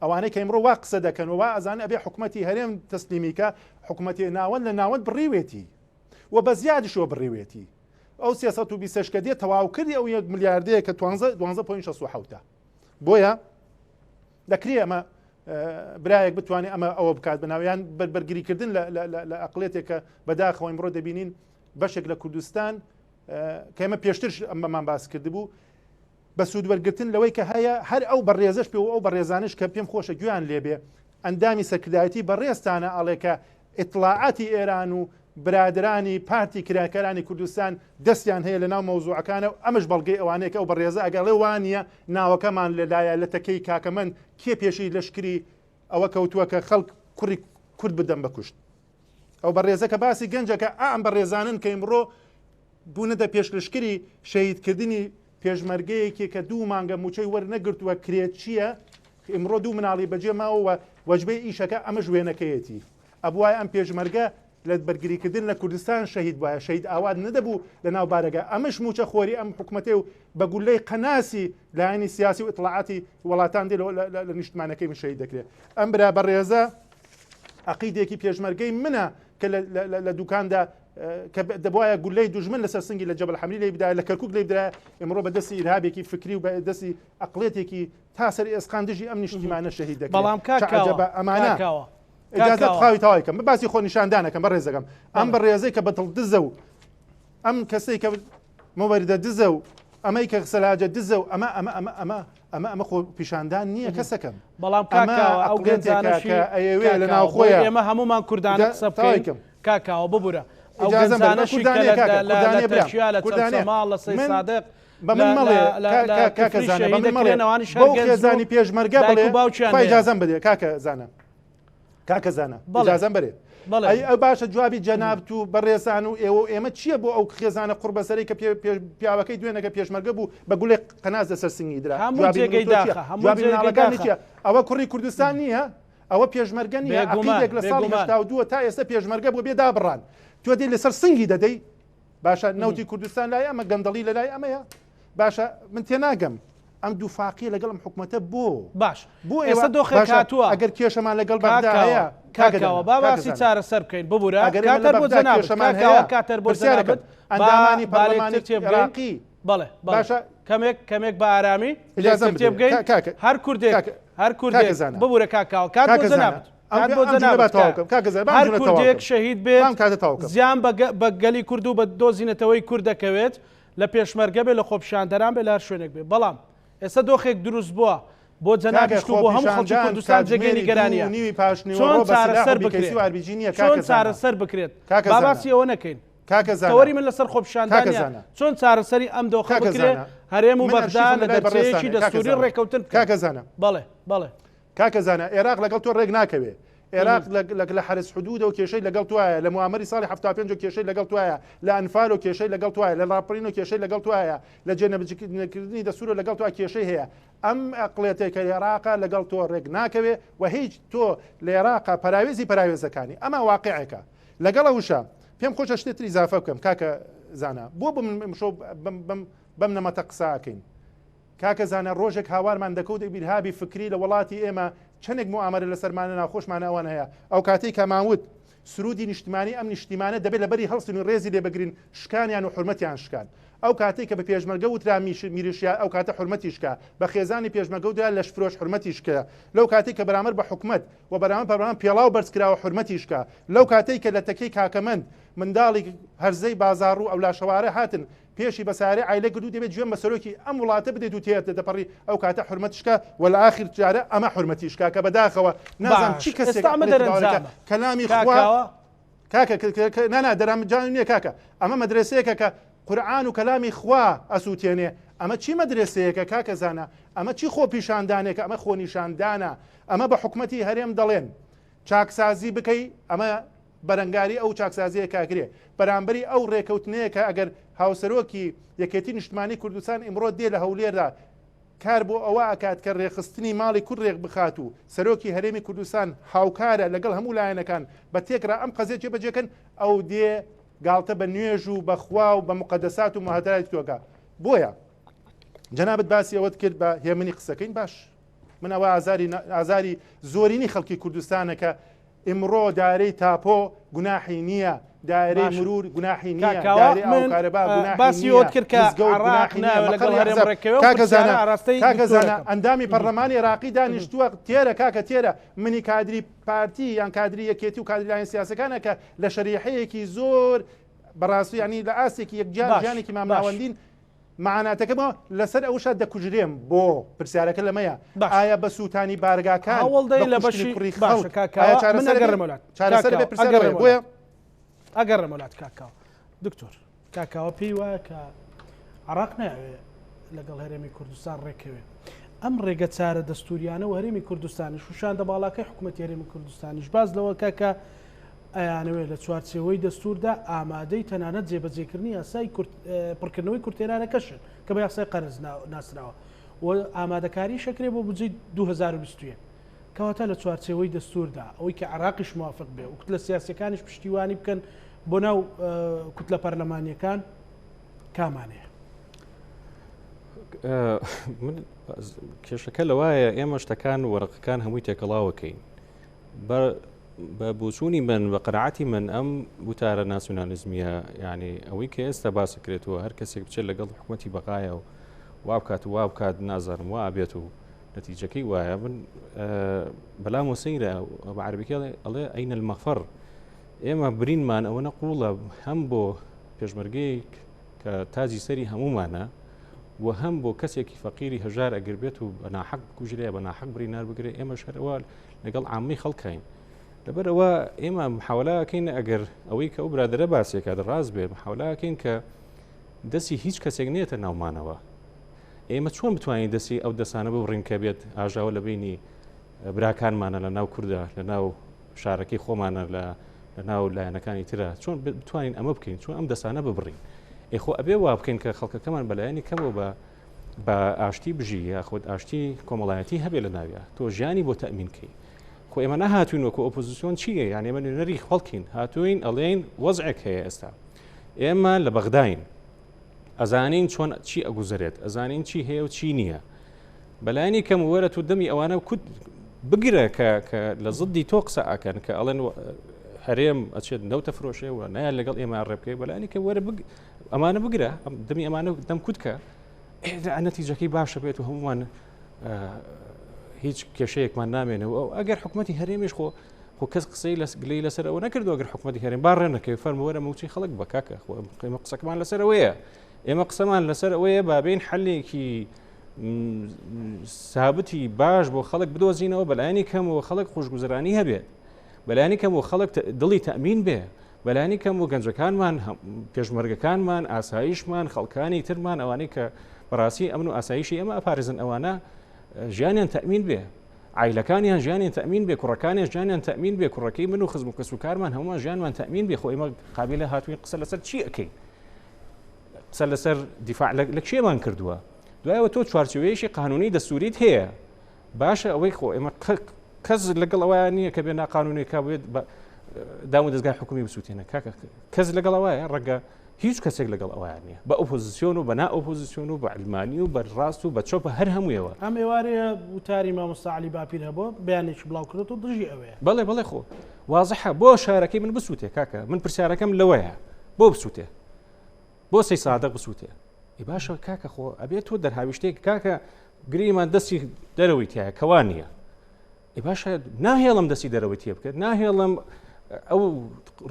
ئەوانەی کە ئەمڕۆ وا قسە دەکەن و وا ئەزانە ئەبێ حکوومەتی هەرێم تەسلیمیکە حکوومەتی ناوەند لە ناوەند بڕیوێتی و بە زیادشەوە بڕیوێتی ئەو 320 کە دێت تەواو کردی ئەو 1 ملیاردەیە کە 12.67 بۆیە دەکری ئەمە برایەک بتوانێت ئەمە ئەوە بکات بناویان بەرگریکردن لە ئەقلێتێکە بەداخەوە ئەمڕۆ دەبینین بەشێک لە کوردستان کە ئێمە پێشتر ئەمەمان باس کرد بوو بە سوودوەرگرتن لەوەی کە هەیە هەر ئەو بەڕێزش پێ و ئەو بەڕێزانش کە پێم خۆشە گویان لێبێ ئەندامی سەرکردایەتی بەڕێستانە ئەڵێکە ئیطلاعاتی ئێران و برادرانی پارتی کراکەرانی کوردستان دەستیان هەیە لە ناو مەوزوعەکانە و ئەمەش بەڵگەی ئەوانەیە ئەو بەڕێزە ئەگەڵێ وانە ناوەکەمان لەلایە لە تەکەی کاکەمەند کێ پێشی لەشکری ئەوە کەوتووە کە خەڵک کوڕی کورد بدەم بەکوشت ئەو بەڕێزە کە باسی گەنجەکە ئەم بەڕێزانن کە ئیمڕۆ بوونەتە پێشلشکری شەهیدکردنی پێشمەرگەیەکی کە 2 مانگە موچەی وەرنەگرتووە کرێت چییە ئیمڕۆ 2 مناڵی بەجێ ماوە وەجبەی ئیشەکە ئەمە وێنەکەیەتی ئەبووای ئەم پێشمەرگە لە بەرگریکردن لە کوردستان شەهید وایە شەهید ئاواد نەدەبوو لە ناو بارەگە ئەمەش موچە خۆری ئەم حکوومەتێ و بە گولەی قەناسی لایەنی سیاسی و ئیطلاعاتی وڵاتان دێ لە نیشتمانەکەی من شەهید دەکرێت ئەم برا بەڕێزە عەقیدێکی پێشمەرگەی منە کە لە دوکاندا کە دەبواە گولەی دوژمن لەسەر سنگی لە جەبەل حەمری لێ بدایە لە کەرکوک لێ بدایە ئێمڕۆ بە دەستی ئیرهابێکی فکری و بە دەستی عەقلێتێکی تا سەر ئێسقان دژی ئەم نیشتیمانە شەهید دەکرێت بەڵام کاکەوە ئەمانە ئجازت خاوی تاوایکەم بە باسی خۆ نیشاندانەکەم بە ڕێزەکەم ئەم بە ڕێزەی کە بەتڵ دزە و ئەم کەسەی کە مەوەریدە دزە و ئەمەی کە سەلاجە دزە و ئەمە خۆ پیشاندان نییە کەسەکەم بەڵام کاکاوە ئەو گەنجانەشی ئەوێ لە ناو خۆیە ئێمە هەمومان کوردانە قسە بکەین کاکاوە ببورە ئەو گەنجانەشی لە تەشیا لە چەمسەماڵ لە سەی سادق بە من مەڵێ کاکەزانە بە من مەڵێ بۆ خێزانی پێشمەرگە بڵێ ئیجازەم بدێ کاکەزانە کاکەزانە ئیجازەم بەرێ ئەو باشە جوابی جەنابەت و بەڕێزان و ئێمە چییە بۆ ئەو خێزانە قوربەسەری کە پیاوەکەی دوێنەکە پێشمەرگە بوو بە گوڵێ قەناز لەسەر سنگی درا ئەوە کوڕی کوردستان نییە ئەوە پێشمەرگە نیە عەقیدێک لە ساڵی 82 تا ئێستا پێشمەرگە بۆ بێ دابڕان تو دێ لەسەر سنگی دەدەی باشە نەوتی کوردستان لای ئەمە گەندەڵی لە لای ئەمەیە باشە من تێناگەم ئەم دوو فاقی لەگەڵم حکوومەتە باش بۆ ئێستا دۆخێک هاتووە ئەگەر کێشەمان لەگەڵ بەغدا هەیە کاکەوە با باسی چارەسەر بکەین ببوورە کاتەر بۆ جەنابەت کاتەر بۆ جەنابەت ئەندامانی پەرلەمانی عێراقی بەڵێ باشە کەمێک بە ئارامی تێ بگەین هەر کوردێک ببوورە کاکاوە کات بۆ جەنابەت هەر کوردێک شەهید بێت زیان بە گەلی کورد و بە دۆزینەتەوەی کورد دەکەوێت لە پێشمەرگە بێ لە خۆپیشاندەران بێ لە هەر شوێنێک بێ بەڵام ئێستا دۆخێک دروست بووە بۆ جەنابیشت و بۆ هەموو خەڵکی کوردستان جێگەی نیگەرانیە چۆن چارەسەر بکرێت باسی ئەوە نەکەین تەوەری من لەسەر خۆپیشاندانە چۆن چارەسەری ئەم دۆخە بکرێت هەرێم و بەغدا لە دەرچەیەکی دەستوری ڕێکەوتن کاکەزانە بەڵێ کاکەزانە عێراق لەگەڵ تۆ ڕێک ناکەوێت عێراق لە حرس حدود و کێشەی لەگەڵ توایە لە موامەری ساڵی 75 و کێشەی لەگەڵ توایە لە ئەنفال و کێشەی لەگەڵ توایە لە ڕاپڕین و کێشەی لەگەڵ توایە لە جێنەبجکردنی دەسوورە لەگەڵ توای کێشەی هەیە ئەم ئەقڵێتێکە عێراقا لەگەڵ تۆ ڕێک ناکەوێ و هیچ تۆ لە عێراقا پراوێزەکانی ئەمە واقعەکە لەگەڵ ئەوشە پێم خۆشە شتێتری ئیزافە بکەم کاکە زانە بۆ بەم نەمەتە قساکەین کاکە زانە ڕۆژێک هاوارمان دەکەوت بیرهابی فکری لە وڵاتی ئێمە چەندێک معامەرە لەسەرمانە ناخۆشمانە ئەوان هەیە ئەو کاتێک کەماوت سرودی نیشتیمانی ئەم نیشتیمانە دەبێت لە بەری هەڵسن و ڕێزی لێ بگرین شکانیان و حرمەتیان شکان ئەو کاتێک کە بە پێشمەرگە وترا میریشیا ئەو کاتە حرمەتیشکە بە خێزانی پێشمەرگەوتدا لە فرۆش حرمەتیشکە لەو کاتێک کە بەرامبەر بە حکومت و بەرامبەر پێڵاو بەرزکراوە حرمەتیشکە لەو کاتێک کە لە تەکەی کاکەمەند منداڵی هەرزەی بازار و ئەو لاشەوارە هاتن پێشی بەسارێ ئایلە گرو دەبێت گوێن بە سەرۆکی ئەم وڵاتە بدەیت و تێتە دەپەڕی ئەو کاتە حرمەتیشکە و لە ئاخر جارە ئەمە حرمەتیشکە کە بەداخەوە نازانم چی کەسێک کەلامی خوا کاکە نانا دەرامجان نییە کاکە ئەمە مەدرسەیەکە کە قورئان و کەلامی خوا ئەسووتێنێ ئەمە چی مەدرسەیەکە کاکە زانە ئەمە چی خۆ پیشاندانێکە ئەمە خۆنیشاندانە ئەمە بە حکومەتی هەرێم دەڵێن چاکسازی بکەی ئەمە بەرەنگاری ئەو چاکسازیە کاکرێ بەرامبەری ئەو ڕێکەوتنەیە کە ئەگەر هاوسەرۆکی یەکێتی نیشتمانی کوردستان ئیمڕۆ دێ لە هەولێردا کار بۆ ئەوە ئەکات کە ڕێخستنی ماڵی کورد ڕێک بخات و سەرۆکی هەرێمی کوردستان هاوکارە لەگەڵ هەموو لایەنەکان بە تێکرا ئەم قەزیە جێبەجێکن ئەو دێ گاڵتە بە نوێژ و بەخوا و بە مقدسات و مهاترات تۆگا بۆیە جەنابەت باسی ئەوەت کرد بە هێمنی قسەکەین باش من ئەوە ئازاری زۆرینی خەڵکی کوردستانە کە ئمڕۆ دارەی تاپۆ گوناحی نییە دایرەی مرور گوناحی نییە دارەی ئاوکارەبا باسی ئەوت کرد کە عێراق ناوێت لەگەڵ هەرێم ڕێکەوە کاکەزانە ئەندامی پەرلەمانی عێراقی دانیشتووە تێرە کاکە تێرە منی کادری پارتی یان کادری یەکێتی و کادریان سیاسەکانە کە لە شەریحەیەکی زۆر بەڕاستی ینی لە ئاستێکی یەکجانێکی مامناوەندین معناتەکەمەوە لەسەر ئەوشە دەکوژرێم بۆ پرسیارەکە لەمەیە ئایا بە سووتانی بارگاکان هەوڵدەی لە بەشی کوڕی بۆیە ئەگەڕێ وڵات کاکاوە دکتۆر کاکاوە پێی وایە کە عێراق ناوێت لەگەڵ هەرێمی کوردستان ڕێکەوێت ئەم ڕێگە چارە دەستوریانە و هەرێمی کوردستانیش وشاندە باڵاکەی حکوومەتی هەرێمی کوردستانیش باز لەوە کاکە ئەیانەوێت لە چوارچێوەی دەستوردا ئامادەی تەنانەت جێبەجێکردنی یاسای پڕکردنەوەی کورتێرانەکەشن کە بە یاسای قەرز ناسراوە و ئامادەکاری شەکرێ بۆ بجێ 2021 کەواتە لە چوارچێوەی دەستوردا ئەوەی کە عێراقیش موافق بێ و لە سیاسەکانیش پشتیوانی بکەن بۆ ناو کوتلە پەرلەمانیەکان کامانەیە کێشەکە لەوایە ئێمە شتەکان وەرەقەکان هەمووی تێکەڵاوەکەین بە بچوونی من بە قەناعەتی من ئەم وتارە ناسیۆنالیزمیە یعنی ئەوەی کە ئێستا باسەکرێتەوە هەر کەسێک بچێت لەگەڵ حکوومەتی بەقایە و وابکات و وابکات نازانم وا بێت و نتیجەکەی وایە من بەلام وسەیرە بە عەربیکە ئەڵێ ئەینە المەفەڕ ئێمە برینمان ئەوە نەقوڵە هەم بۆ پێشمەرگەیەک کە تاجی سەری هەمومانە و هەم بۆ کەسێکی فەقیری هەژار ئەگەر بێت و بە ناحەق بکوژرێ بە ناحەق برینار بگرێ ئێمە شەرەوە لەگەڵ عامی خەڵکین لەبەرەوە ئێمە محاولەکەین ئەگەر ئەوەی کە ئەو برادرە باسێکە ڕاست بێ محاولەکەین کە دەستی هیچ کەسێک نێتە ناومانەوە ئێمە چۆن بتوانین دەستی ئەو دەسانە بڕینکە بێت ئاژاوە لە بینی براکانمانە لە ناو کووردە لە ناو شارەکەی خۆمانە لە ناو لایەنەکانی ترە چۆن بتوانین ئەمە بکەین چۆن ئەم دەسانە ببڕین ئێخۆ ئەبێ وا بکەین کە خەڵکەکەمان بەلایەنی کەمەوە بە ئاشتی بژی یاخود ئاشتی کۆمەڵایەتی هەبێ لە ناویە تۆ ژیانی بۆ تەمینکەی خۆ ئێمە نەهاتوین وەکو ئۆپۆزیسیۆن چییە یان ئێمە نوێنەری خەڵکین هاتوین ئەڵێن وەزعێک هەیە ئێستا ئێمە لە بەغداین ئەزانین چۆن چی ئەگوزارێت ئەزانین چی هەیە و چی نییە بەلایانی کەم وەرە تو دەمی ئەوانە کورد بگرە کە لە زدی تۆ قسە ئاکەن کە ئەڵێن هەرێم ئەچێت نەوتە فرۆشەوە نایان لەگەڵ ئێمە ڕێبکەی بەلایانی کە وەرە ئەمانە بگرە دەمی ئەمانە دەم کووتکە نەتیجەکەی باشە بێت و هەمومان هیچ کێشەیەکمان نامێنەوە ئەگەر حکوومەتی هەرێمیش خۆ کەس قسەی گلەی لەسەر ئەوە نەکردو ئەگەر حکوومەتی هەرێم با ڕێنەکەی فەرموەرە موچی خەڵک بە کاکە ئێمە قسەکەمان لەسەرەوەیە ئێمە قسەمان لەسەر ئەوەیە بابین حلێکی سابتی باش بۆ خەڵک بدۆزینەوە بەلایانی کەمەوە خەڵک خۆشگوزەرانی هەبێت بەلایانی کەمەوە خەڵک دڵی تەمین بێ بەلایانی کەم و گەنجەکانمان پێشمەرگەکانمان ئاساییشمان خەڵکانی ترمان ئەوانەی کە بەڕاستی ئەمن و ئاساییشی ئەمە ئەپارێزن ئەوانە ژیانیان تەمین بێ عیلەکانیان ژیانیان تەمین بێ کوڕەکانیان ژیانیان تەمین بێ کوڕەکەی من و خزم و کەس و کارمان هەمووان ژیانمان تەمین بێ خۆ ئێمە قابلە هاتووی قسە لەسەر چی ئەەکەین قسە لەسەر دیفاع لە کێمان کردووە دوایەوە تۆ چوارچوێیەشی قانونی دەستوریت هەیە باشە ئەوەی خۆ ئێمە کەس لەگەڵ ئەویان نییە کە بێ ناقانونێکا بێت دام و دەستگای حکومی بسووتێنە کاکە کەس لەگەڵ ئەوەیە ڕەنگە هیچ کەسێک لەگەڵ ئەویان نییە بە ئۆپۆزیسیۆن و بە نا ئۆپۆزیسیۆن و بە علمانی و بە ڕاست و بە چۆپە هەر هەموویەوە ئەم ئێوارەیە وتاری مامۆستا عەلی باپیر هەبووە بەیانێکی بڵاو کردێت و دژی ئەوەیە بەڵێ بەڵێ خۆ وازەحە بۆ شارەکەی من بسووتێ کاکە من پرسیارەکەم لەوەیە بۆ بسووتێ بۆ سەی سادەق بسووتێ ئی باشە کاکە خۆ ئەبێت تۆ دەرهاویشتێک کاکە گریمان دەستی دەرەوەی تایە کەوان نییە ئی باشە ناهێڵم دەستی دەرەوەی تێ بکرد ناهێڵم ئەو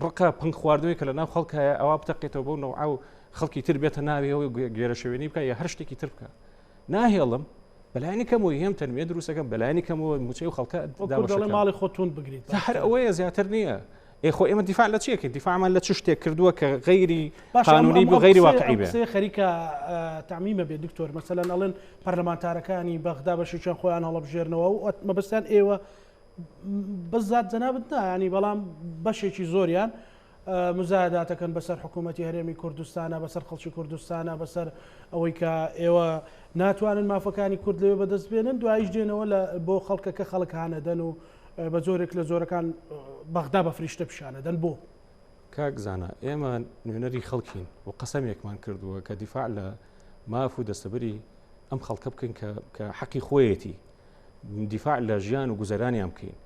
ڕقە پنگ خواردووی کە لە ناو خەڵکایە ئەوە بتەقێتەوە بۆ نەوع و خەڵکی تر بێتە ناویەوە گێرە شوێنی بکە یا هەر شتێکی تر بکە ناهێڵم بەلایانی کەمەوە هێم تەنمێ دروستەکەم بەلایانی کەمەوە موچەی و خەڵکە ماڵی خۆتون بگریت هەر ئەوەیە زیاتر نییە خۆ ئێمە دیفاع لە چیەکە دیفاعمان لە چ شتێک کردووە کە غەیری قانونی بۆ غەیری واقعی بێ خەریکە تعمیمە بێت دکتۆر مەسەلەن ئەڵێن پەرلەمانتارەکانی بەغدا بەشیان خۆیان هەڵەبژێرنەوە و مەبەستیان ئێوە بەزات جەنابەت ینی بەڵام بەشێکی زۆریان مزایداتەکەن بەسەر حکوومەتی هەرێمی کوردستانە بەسەر خەڵکی کوردستانە بەسەر ئەوەی کە ئێوە ناتوانن مافەکانی کورد لەوێ بەدەست بێنن دوایش دێنەوە بۆ خەڵکەکە خەڵک هانەدەن و بە زۆرێک لە زۆرەکان بەغدا بە فریشتە پیشانەدەن بۆ کاکزانە ئێمە نوێنەری خەڵکین و قەسەمێکمان کردووە کە دیفاع لە ماف و دەستەبەری ئەم خەڵکە بکەین کە حەقی خۆیەتی دیفاع لە ژیان و گوزەرانیان بکەین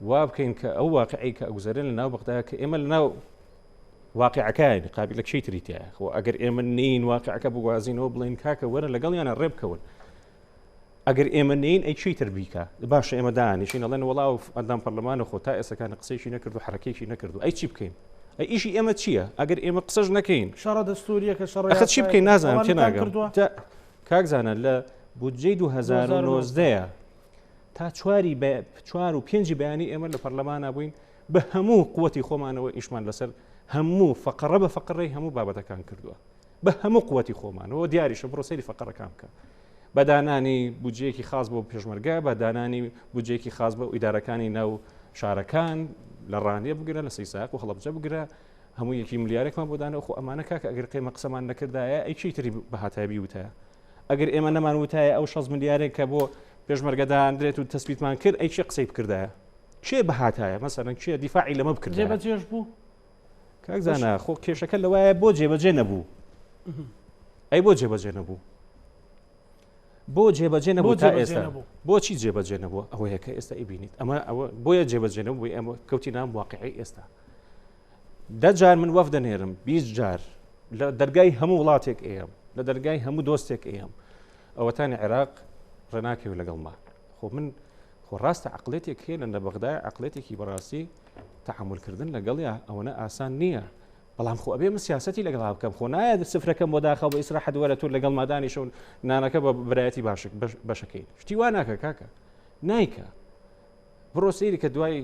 وا بکەین کە ئەو واقعی کە ئەگوزارێن لە ناو بەغدایە کە ئێمە لە ناو واقعەکانی قابل لەکشەی تریتایە خۆ ئەگەر ئێمە نین واقعەکە بگوازینەوە بڵین کاکە وەرە لەگەڵیانە ڕێبکەون ئەگەر ئێمە نین ئەی چی تر بیکە باشە ئێمە دانیشین ئەڵێن وەڵاو ئەندام پەرلەمانە خۆ تا ئێسەکانە قسەیشی نەکرد و حرەکەیشی نەکرد و ئەی چی بکەین ئەی ئیشی ئێمە چییە ئەگەر ئێمە قسەش نەکەین شەڕە دەستوریە کە شەڕ چی بکەین نازانم تێ ناگەم کاکزانە لە بودجەی 2019 تا 4 و 5 بەیانی ئێمە لە پەرلەمانە بووین بە هەموو قووەتی خۆمانەوە ئیشمان لەسەر هەموو فەقەڕە بە فەقڕەی هەموو بابەتەکان کردووە بە هەموو قووەتی خۆمانەوە دیاریشە بڕۆ سەیری فەقەڕەکان بکە بەدانانی بودجەیەکی خاص بۆ پێشمەرگە بەدانانی بودجەیەکی خاص بۆ ئیدارەکانی ناو شارەکان لە ڕانیە بگرە لە سەیساق و هەڵەبجە بگرە هەموو یەکی ملیارێکمان بۆدانەوە خۆ ئەمانە کاکە ئەگەر قیمە قسەمان نەکردایە ئەی چی تری بەهاتایبی وتایە ئەگەر ئێمە نەمان وتایە ئەو 6 ملیارێک کە بۆ پێشمەرگەدان درێت و تەسبیتمان کرد ئەی چی قسەی بکردایە چێ بەهاتایە مەسەرەن چێ دیفاعی لەمە بکرد جێبەجێش بوو کاکزانە خۆ کێشەکە لەوایە بۆ جێبەجێ نەبوو ئەی بۆ جێبەجێ نەبوو بۆ جێبەجێ نەبوو تا ئێستا بۆچی جێبەجێ نەبوو ئەوەیە کە ئێستا ئیبینیت ئەمە ئەوە بۆیە جێبەجێ نەبوو ئەمە کەوتی نام واقعی ئێستا 10 جار من وەف دەنێرم 20 جار لە دەرگای هەموو وڵاتێک ئێم لە دەرگای هەموو دۆستێک ئێم ئەوەتانی عێراق ڕێناکەوە لەگەڵ ما خۆ من خۆ ڕاستە عقلێتێک هەیە لە بەغدای عقلێتێکی بەڕاستی تەحملکردن لەگەڵیا ئەوەنە ئاسان نییە بەڵام خۆ ئەبێ من سیاسەتی لەگەڵ بکەم خۆ نایە سفرەکەم بۆ داخەوە بە ئیسراحەت وەرە تۆ لەگەڵ مادانیشە و نانەکە بە برایەتی بەشەکەین شتی وا ناکە کاکە نایکە بڕۆ سەیری کە دوای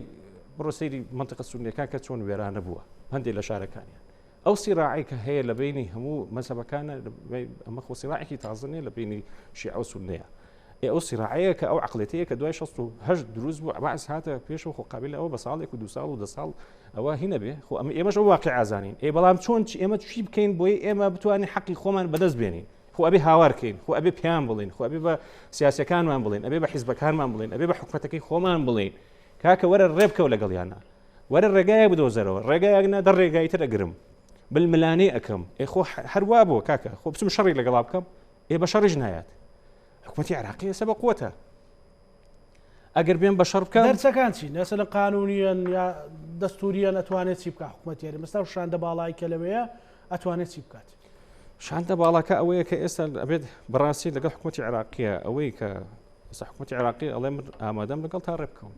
بڕۆ سەیری منتیقە سونیەکان کە چۆن وێرانە بووە هەندێک لە شارەکانیان ئەو سیراعی کە هەیە لە بینی هەموو مەزهبەکانە ئەمە خۆ سیراعێکی تازنێ لە بینی شیعە و سونیە ئەو سیراعەیە کە ئەو عقلێتەیە کە دوای 68 دروست بوو باعث هاتە پێشەوە خۆ قابل ئەوە بە ساڵێک و 2 ساڵ و 10 ساڵ ئەوە هینە بێ خۆ ئێمەش ئەو واقع ئازانین بەڵام چۆن ئێمە چی بکەین بۆی ئێمە بتوانین حەقی خۆمان بەدەست بێنین خۆ ئەبێ هاوارکەین خۆ ئەبێ پیان بڵین خۆ ئەبێ بە سیاسەکانمان بڵین ئەبێ بە حیزبەکانمان بڵین ئەبێ بە حکومەتەکەی خۆمان بڵین کاکە وەرە ڕێبکەو لەگەڵیانە وەرە ڕێگایە بدۆزەرەوە ڕێگایەکە دە ڕێگای تر ئەگرم بالملانێ ئەەکەم خۆ هەروە بۆ کاکە خۆ بچم شەڕی لەگەڵا بکەم بە شەڕیش نایات حکوومەتی عراقی ئێستا بە قووەتە ئەگەر بێن بە شەڕ بکەن دەرچەکان چی نەسەن قانونیان یا دەستوریان ئەتوانێت چی بکە حکوومەت یاری مەستا و شاندە باڵای کە لەوەیە ئەتوانێت چی بکات شاندە باڵاکە ئەوەیە کە ئێستا ئەبێت بەڕاستی لەگەڵ حکوومەتی عراقیە ئەوەی کە ئێستا حکوومەتی عراقی ئەڵێ من ئامادەم لەگەڵ تا ڕێبکەون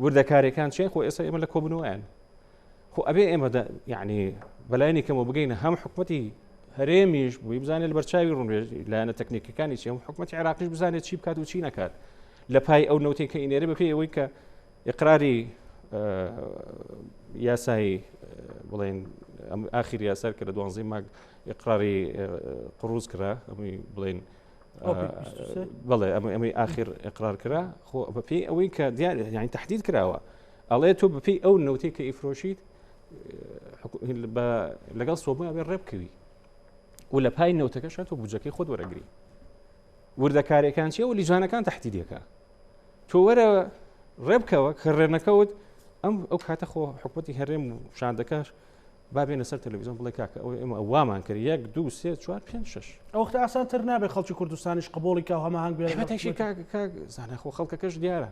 وردەکارەکان چێ خۆ ئێستا ئێمە لە کۆبنەوەیان خۆ ئەبێ ئێمە یعنی بەلایانی کەمەوە بگەینە هەم حکوومەتی هەرێمیش بووی بزانێت لە بەرچاوی ڕوونێژ لایەنە تەکنیکەکانی چی هەم حکوومەتی عراقیش بزانێت چی بکات و چی نەکات لە پای ئەو نەوتەی کە ئینێرە بەپێی ئەوەی کە ئقراری یاسایی بڵێن ئاخر یاسار کە لە 12 مانگ ئقراری قڕوز کرا ئەمەی بڵێن بەڵێ ئەمەی آخر ئقرار کرا خۆ بەپێی ئەوەی کە دیار یعنی تهدید کراوە ئەڵێ تۆ بەپێی ئەو نەوتەی کە ئیفرۆشیت لەگەڵ سۆبمە ئەبێ ڕێبکەوی و لە پای نەوتەکەش تۆ بودجەکەی خۆت وەرەگری وردەکارەکان چیە و لیژانەکان تهدیدەکە تۆ وەرە ڕێبکەوە کە ڕێنەکەوت ئەو کاتە خۆ حکوومەتی هەرێم و شاندەکەش بابێنە سەر تەلەڤیزیۆن بڵێ کاکە ئەو ئێمە وامان کرد 1 2 3 4 5 6 ئەو وەختە ئاسانتر نابێت خەڵکی کوردستانیش قبوڵی کە هەماهنگ بێت زانە خۆ خەڵکەکەش دیارە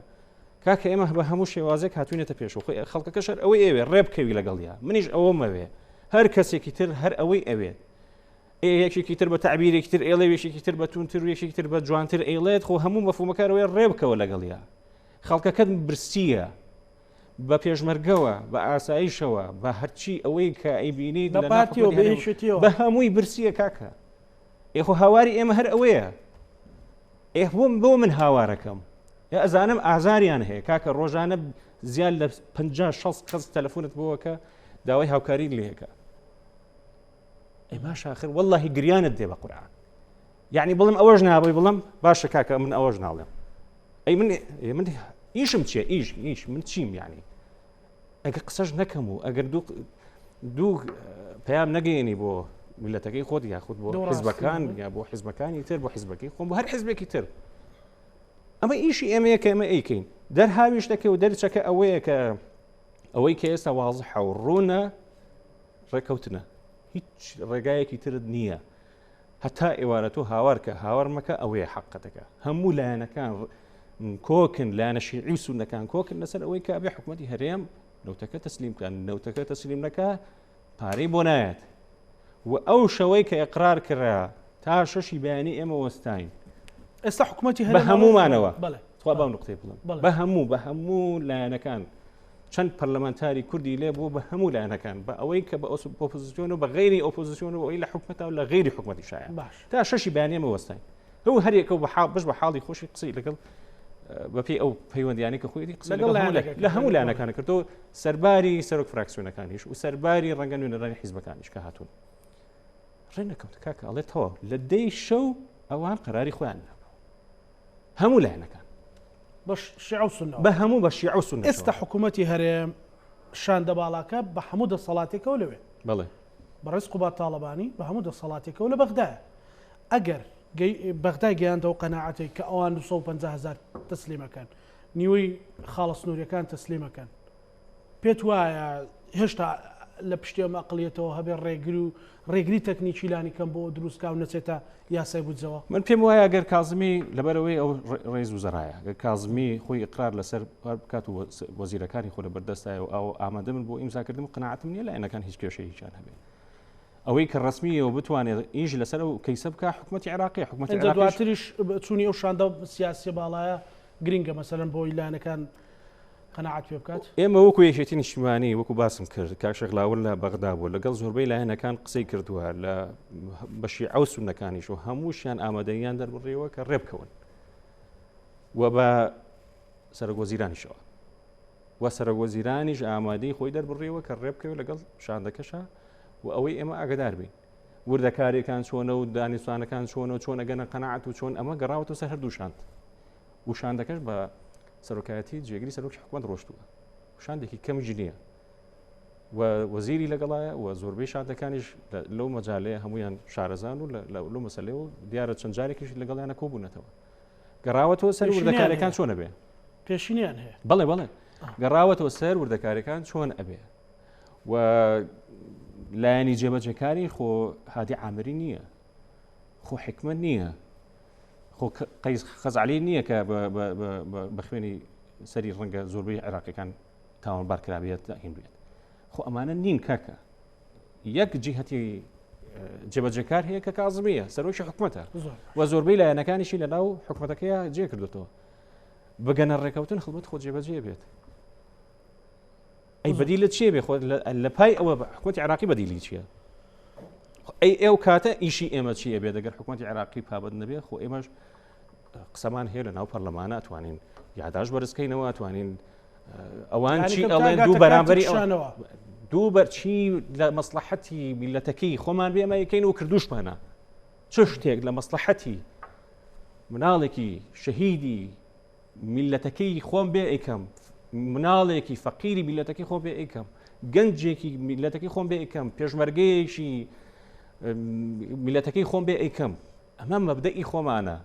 کاکە ئێمە بە هەموو شێوازێک هاتوینێتە پێش و خەڵکەکەش ئەوەی ئەوێ ڕێبکەوی لەگەڵیا منیش ئەوەمەوێ هەر کەسێکی تر هەر ئەوەی ئەوێت یەکێکی تر بە تعبیرێکی تر ئێڵێ وێشێکی تر بە تونتر و یەکێکی تر بە جوانتر ئێڵێت خۆ هەموو مەفهومەکانەوەی ڕێبکەوە لەگەڵیا خەڵکەکەت برسیە بە پێشمەرگەوە بە ئاساییشەوە بە هەرچی ئەوەی کە ئەیبینیت بە هەمووی برسیە کاکە ئێخۆ هاواری ئێمە هەر ئەوەیە بۆ من هاوارەکەم یا ئەزانم ئازاریان هەیە کاکە ڕۆژانە زیاد لە 50-60 کەس تەلەفۆنت بۆوەکە داوای هاوکاری لێەکە ئەی باش آخر واللهی گریانت دێ بە قورعان یعنی بڵم ئەوەش نابی بڵم باشە کاکە من ئەوەش ناڵێم ئەی من ئیشم چیە ئیش من چیم یعنی ئەگەر قسەش نەکەم و ئەگەر دوو پەیام نەگەێنی بۆ میلەتەکەی خۆت یاخود بۆ حیزبەکان یا بۆ حیزبەکانی تر بۆ حیزبەکەی خۆم بۆ هەر حیزبێکی تر ئەمە ئیشی ئێمەیە کە ئێمە ئەیکەین دەرهاویشتەکە و دەرچەکە ئەوەیە کە ئەوەی کە ئێستا واضحە و ڕوونە ڕێکەوتنە هیچ ڕێگایەکی ترت نییە هەتا ئێوارە تۆ هاوار کە هاوار مەکە ئەوەیە حەقەتەکە هەموو لایەنەکان کۆکن لایەنە شیعی و سونەکان کۆکن لەسەر ئەوەی کە ئەبێ حکوومەتی هەرێم نەوتەکە تەسلیم بکەن نەوتەکە تەسلیم نەکە پارەی بۆ نایەت و ئەو شەوەی کە ئیقرار کرا تا شەشی بەیانی ئێمە وەستاین ئێستا حکوومەتی بە هەمومانەوە خوا باو نقطەی بڵم بە هەموو لایەنەکان چەند پەرلەمانتاری کوردی لێ بوو بە هەموو لایەنەکان بە ئەوەی کە بە ئۆپۆزیسیۆن و بە غەیری ئۆپۆزیسیۆن و ئەوەی لە حکوومەتە و لە غەیری حکوومەتی شایە تا شەشی بەیانی ئێمە وەستاین هەو هەرێکە بەش بە حاڵی خۆشی قسەی لەگەڵ بەپێی ئەو پەیوەندیانی کە خۆی قسە لە هەموو لایەنەکانە کردو سەرباری سەرۆک فراکسیۆنەکانیش و سەرباری ڕەنگە نوێنەرانی حیزبەکانیش کە هاتوون ڕێنەکەوت کاکە ئەڵێتەوە لە دەی شەو ئەوان قەراری خۆیان هەموو لایەنەکان بە هەموو بە شیعە و سونە ئێستا حکوومەتی هەرێم شاندە باڵاکە بە هەموو دەسەڵاتێکەوە لەوێ بەڵێ بەڕێز قوبات تاڵەبانی بە هەموو دەسەڵاتێکەوە لە بەغدایە ئەگەر بەغدای گەیاندەوە قەناعەتێک کە ئەوان 250,000 تەسلیمەکەن نیوەی خاڵە سنووریەکان تەسلیمەکەن پێت وایە هێشتا لە پشتێمە ئەقلیەتەوە هەبێ ڕێگری تەکنیکی لانی کەم بۆ دروستکە و نەچێتە یاسای بودجەوە من پێم وایە گەر کازمی لەبەرەوەی ئەو ڕێز وزەرایە گەر کازمی خۆی ئقرار لەسەر بکات و وەزیرەکانی خۆ لە بەردەستایە و ئەو ئامادە من بۆ ئیمزاکردن و قەناعەتم نییە لایەنەکان هیچ کێشەیەکیان هەبێت ئەوەی کە ڕسمیەوە بتوانێت ئیش لەسەر و کەیسە بکە حکوومەتی عراقی حکوومەتی عراقی دواتریش چوونی ئەو شاندە سیاسی باڵایە گرینگە مەسەلەن بۆ لایەنەکان قەناعەت پێ بکات ئێمە وەکو یەکێتی نیشتیمانی وەکو باسم کرد کاکشەغلاور لە بەغدا بوو لەگەڵ زۆربەی لایەنەکان قسەی کردووە لە بە شیعە و سونەکانیش و هەمووشیان ئامادەیان دەربڕێەوە کە ڕێبکەون و بە سەرۆکوەزیرانیشەوە و سەرۆکوەزیرانیش ئامادەی خۆی دەربڕێەوە کە ڕێبکەوێت لەگەڵ شاندەکەشە و ئەوەی ئێمە ئاگدار بین وردەکارێکان چۆنە و دانیشتوانەکان چۆنە و چۆن ئەگەنە قەناعەت و چۆن ئەمە گەڕاوەتەوە سەر هەردوو شاند و شاندەکەش بە سەرۆکایەتی جێگیری سەرۆکی حکوومەت ڕۆشتووە شاندێکی کەمیش نییە و وەزیری لەگەڵایە و زۆربەی شاندەکانیش لەو مەجالەیە هەمویان شارەزان و لەو مەسەلەیە و دیارە چەند جارێکیش لەگەڵیانە کۆبوونەتەوە گەڕاوەتەوە سەر وردەکارەکان چۆن ئەبێ پێشینیان هەیە بەڵێ گەڕاوەتەوە سەر وردەکارەکان چۆن ئەبێ و لایەنی جێبەجێکاری خۆ هادی عامری نییە، خۆ حکمت نییە، خۆ قەیس خەزعلی نییە کە بە خوێنی سەری ڕەنگە زۆربەی عێراقیەکان تاوانبار کرابێت هین بێت. خۆ ئەمانە نین کاکە. یەک جیهەتی جێبەجێکار هەیە کە کازمیە سەرۆکی حکومەتە و زۆربەی لایەنەکانیشی لەناو حکومەتەکەیە جێ کردوێتەوە. بگەنە ڕێکەوتن خڵبەت خۆ جێبەجێ بێت. ئەی بەدیلت چێ بێ خۆ لە پای ئەوە حکومەتی عێراقی بەدیلی چییە؟ ئەی ئێو کاتە ئیشی ئێمە چیە بێت ئەگەر حکومەتی عێراقی پابەت نەبێ خۆ ئێمەش قسەمان هەیە لە ناو پەرلەمانە ئەتوانین یاداش بەرزکەینەوە ئەتوانین ئەوان چی ئەڵێن دوو بەرامبەری دوو بەرچی لە مەسلحەتی میلەتەکەی خۆمان بێ ئەمە یەکەین و کردوشمانە چ شتێک لە مەسلحەتی مناڵێکی شەهیدی میلەتەکەی خۆم بێ ئەیکەم، مناڵێکی فەقیری میلەتەکەی خۆم بێ ئەیکەم، گەنجێکی میلەتەکەی خۆم بێ ئەیکەم، پێشمەرگەیەکی میلەتەکەی خۆم بێ ئەیکەم. ئەمە مەبدەئی خۆمانە.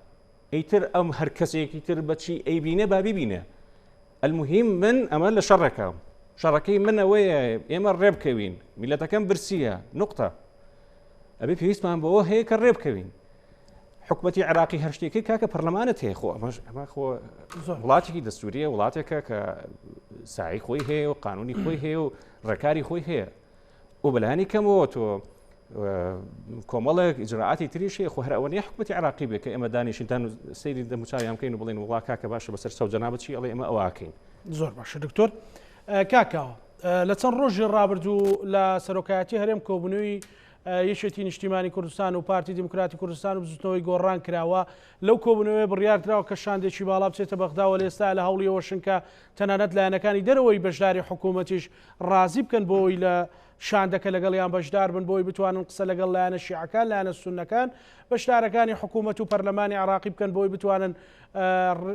ئەیتر ئەم هەر کەسێکی تر بەچی ئەیبینێ با بیبینێ. المهم من ئەمە لە شەڕەکەم، شەڕەکەی من ئەوەیە ئێمە ڕێبکەوین، میلەتەکەم برسیە نقطە. ئەبێ پێویستمان بەوە هەیە کە ڕێبکەوین. حکومەتی عێراقی هەر شتێکی کاکە پەرلەمانت هەیە، خۆ ئەمە خۆ وڵاتێکی دەستوریە، وڵاتێکە کە ساعی خۆی هەیە و قانونی خۆی هەیە و ڕێکاری خۆی هەیە. و بەلایانی کەمەوە تۆ کۆمەڵێک ئیجراعاتی تریش هەیە، خۆ هەر ئەوە نیە حکومەتی عێراقی بێت کە ئێمە دانیشتان و سەیری دەموچاویان بکەین و بڵێن وڵا کاکە باشە بەسەر سەو جەنابەت چی ئەڵێ ئێمە ئەوواکەین. زۆر باشە دکتۆر کاکاوە لە چەند ڕۆژی ڕابردوو لە سەرۆکایەتی هەرێم کۆبوونەوەی یەکێتی نیشتیمانی کوردستان و پارتی دموکراتی کوردستان و بزوتنەوەی گۆڕان کراوە. لەو کۆبوونەوەی بڕیار کراوە کە شاندێکی باڵا بچێتە بەغداوە لە ئێستا لە هەوڵیەوە شنکە تەنانەت لایەنەکانی دەرەوەی بەشداری حکوومەتیش ڕازی بکەن بۆی لە شاندەکە لەگەڵیان بەشدار بن بۆی بتوانن قسە لەگەڵ لایەنە شیعەکان لایەنە سوننەکان بەشدارەکانی حکوومەت و پەرلەمانی عێراقی بکەن بۆی بتوانن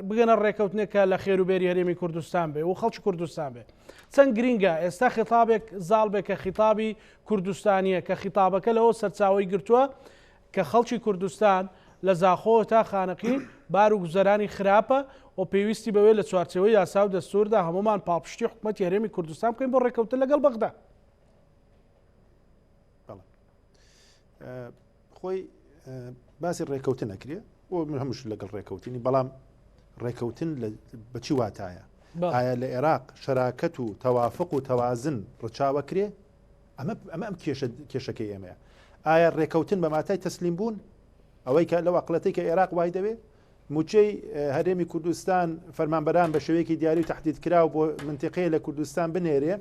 بگەنە ڕێکەوتنێکە لە خێروبێری هەرێمی کوردستان بێ و خەڵکی کوردستان بێ. چەند گرینگە ئێستا خیتابێک زاڵ بێ کە خیتابی کوردستانیە کە خیتابەکە لەوە سەرچاوی گرتووە کە خەڵکی کوردستان لە زاخۆ تا خانەقی بار و گوزەرانی خراپە و پێویستی بەوێ لە چوارچەوەی یاسا و دەستوردا هەمومان پاڵپشتی حکومەتی هەرێمی کوردستان بکەین بۆ ڕێکەوتن لەگەڵ بەغدا. خۆی باسی ڕێکەوتن نەکرێ و من هەمووش لەگەڵ ڕێکەوتنی، بەڵام ڕێکەوتن بەچی واتایە؟ ئایا لە عێراق شەراکەت و تەوافق و تەوازن ڕچاوە کرێ؟ ئەم کێشەکەی ئێمەیە. ئایا ڕێکەوتن بە ماتای تەسلیم بوون؟ ئەوەی کە لەو عقلەتەی کە عێراق وای دەوێ موچەی هەرێمی کوردستان فەرمانبەران بە شێوەیەکی دیاری و تهدید کراو بۆ منتیقەیە لە کوردستان بنێرێ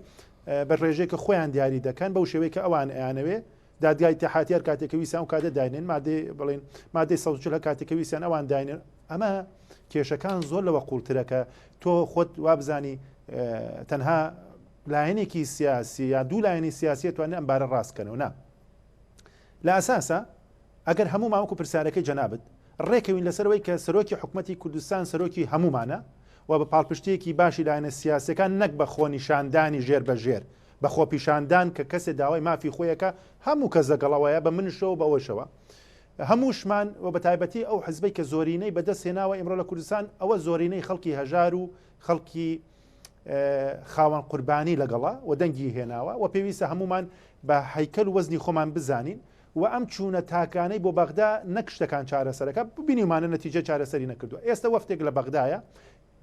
بە ڕێژەیەکە خۆیان دیاری دەکەن بەو شێوەیە کە ئەوان ئەیانەوێ دادگای تەحاتیار کاتێکەویستیان و کاتە داینێن بڵێن مادەی 140 کاتێکەویستیان ئەوان داینێن. ئەمە کێشەکان زۆر لەوە قوڵترەکە تۆ خۆت وابزانی تەنها لایەنێکی سیاسی یا دوو لایەنی سیاسی توانێت ئەم بارە ڕاستکەنەوە نا. لە ئەساسە ئەگەر هەموو ماوەکو پرسیارەکەی جەنابەت ڕێکەوین لەسەرەوەی کە سەرۆکی حکومەتی کوردستان سەرۆکی هەمومانە و بە پاڵپشتەیەکی باشی لایەنە سیاسەکان نەک بە خۆنیشاندانی ژێر بە ژێر بە خۆپیشاندان کە کەسێ داوای مافی خۆیەکە هەموو کەس دەگەڵەوەیە بە منشەوە بەوەشەوە هەمووشمان و بە تایبەتی ئەو حزبەی کە زۆرینەی بەدەست هێناوە ئێمڕۆ لە کوردستان ئەوە زۆرینەی خەڵکی هەژار و خەڵکی خاوەن قوربانی لەگەڵا و دەنگی هێناوە و پێویستە هەمومان بە هەیکەل و وەزنی خۆمان بزانین و ئەم چوونە تاکانەی بۆ بەغدا نەک شتەکان چارەسەرەکە ببینیمانە نەتیجە چارەسەری نەکردووە. ئێستا وەفتێک لە بەغدایە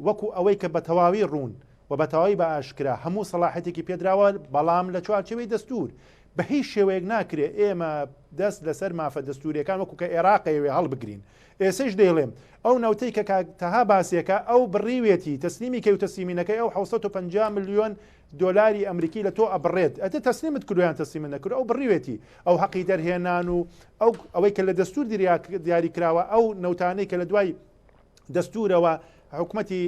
وەکو ئەوەی کە بە تەواوی ڕوون و بە تەواوی بە ئاشکرا هەموو سەلاحەتێکی پێدراوە بەڵام لە چوارچەوەی دەستور بە هیچ شێوەیەک ناکرێ ئێمە دەست لەسەر مافە دەستوریەکان وەکو کە عێراقەوێ هەڵبگرین. ئێسش دەیڵێم ئەو نەوتەی کە تەها باسیەکە ئەو بڕیوێتی تەسلیمی کە و تەسلیمینەکەی ئەو 650 ملیۆن دۆلاری ئەمریکی لە تۆ ئەبڕێت ئەتە تەسلیمت کردویان تەسلیمت نەکرد ئەو بڕیوێتی ئەو حەقی دەرهێنان و ئەوەی کە لە دەستور دیاری کراوە ئەو نەوتانەی کە لە دوای دەستورەوە حکوومەتی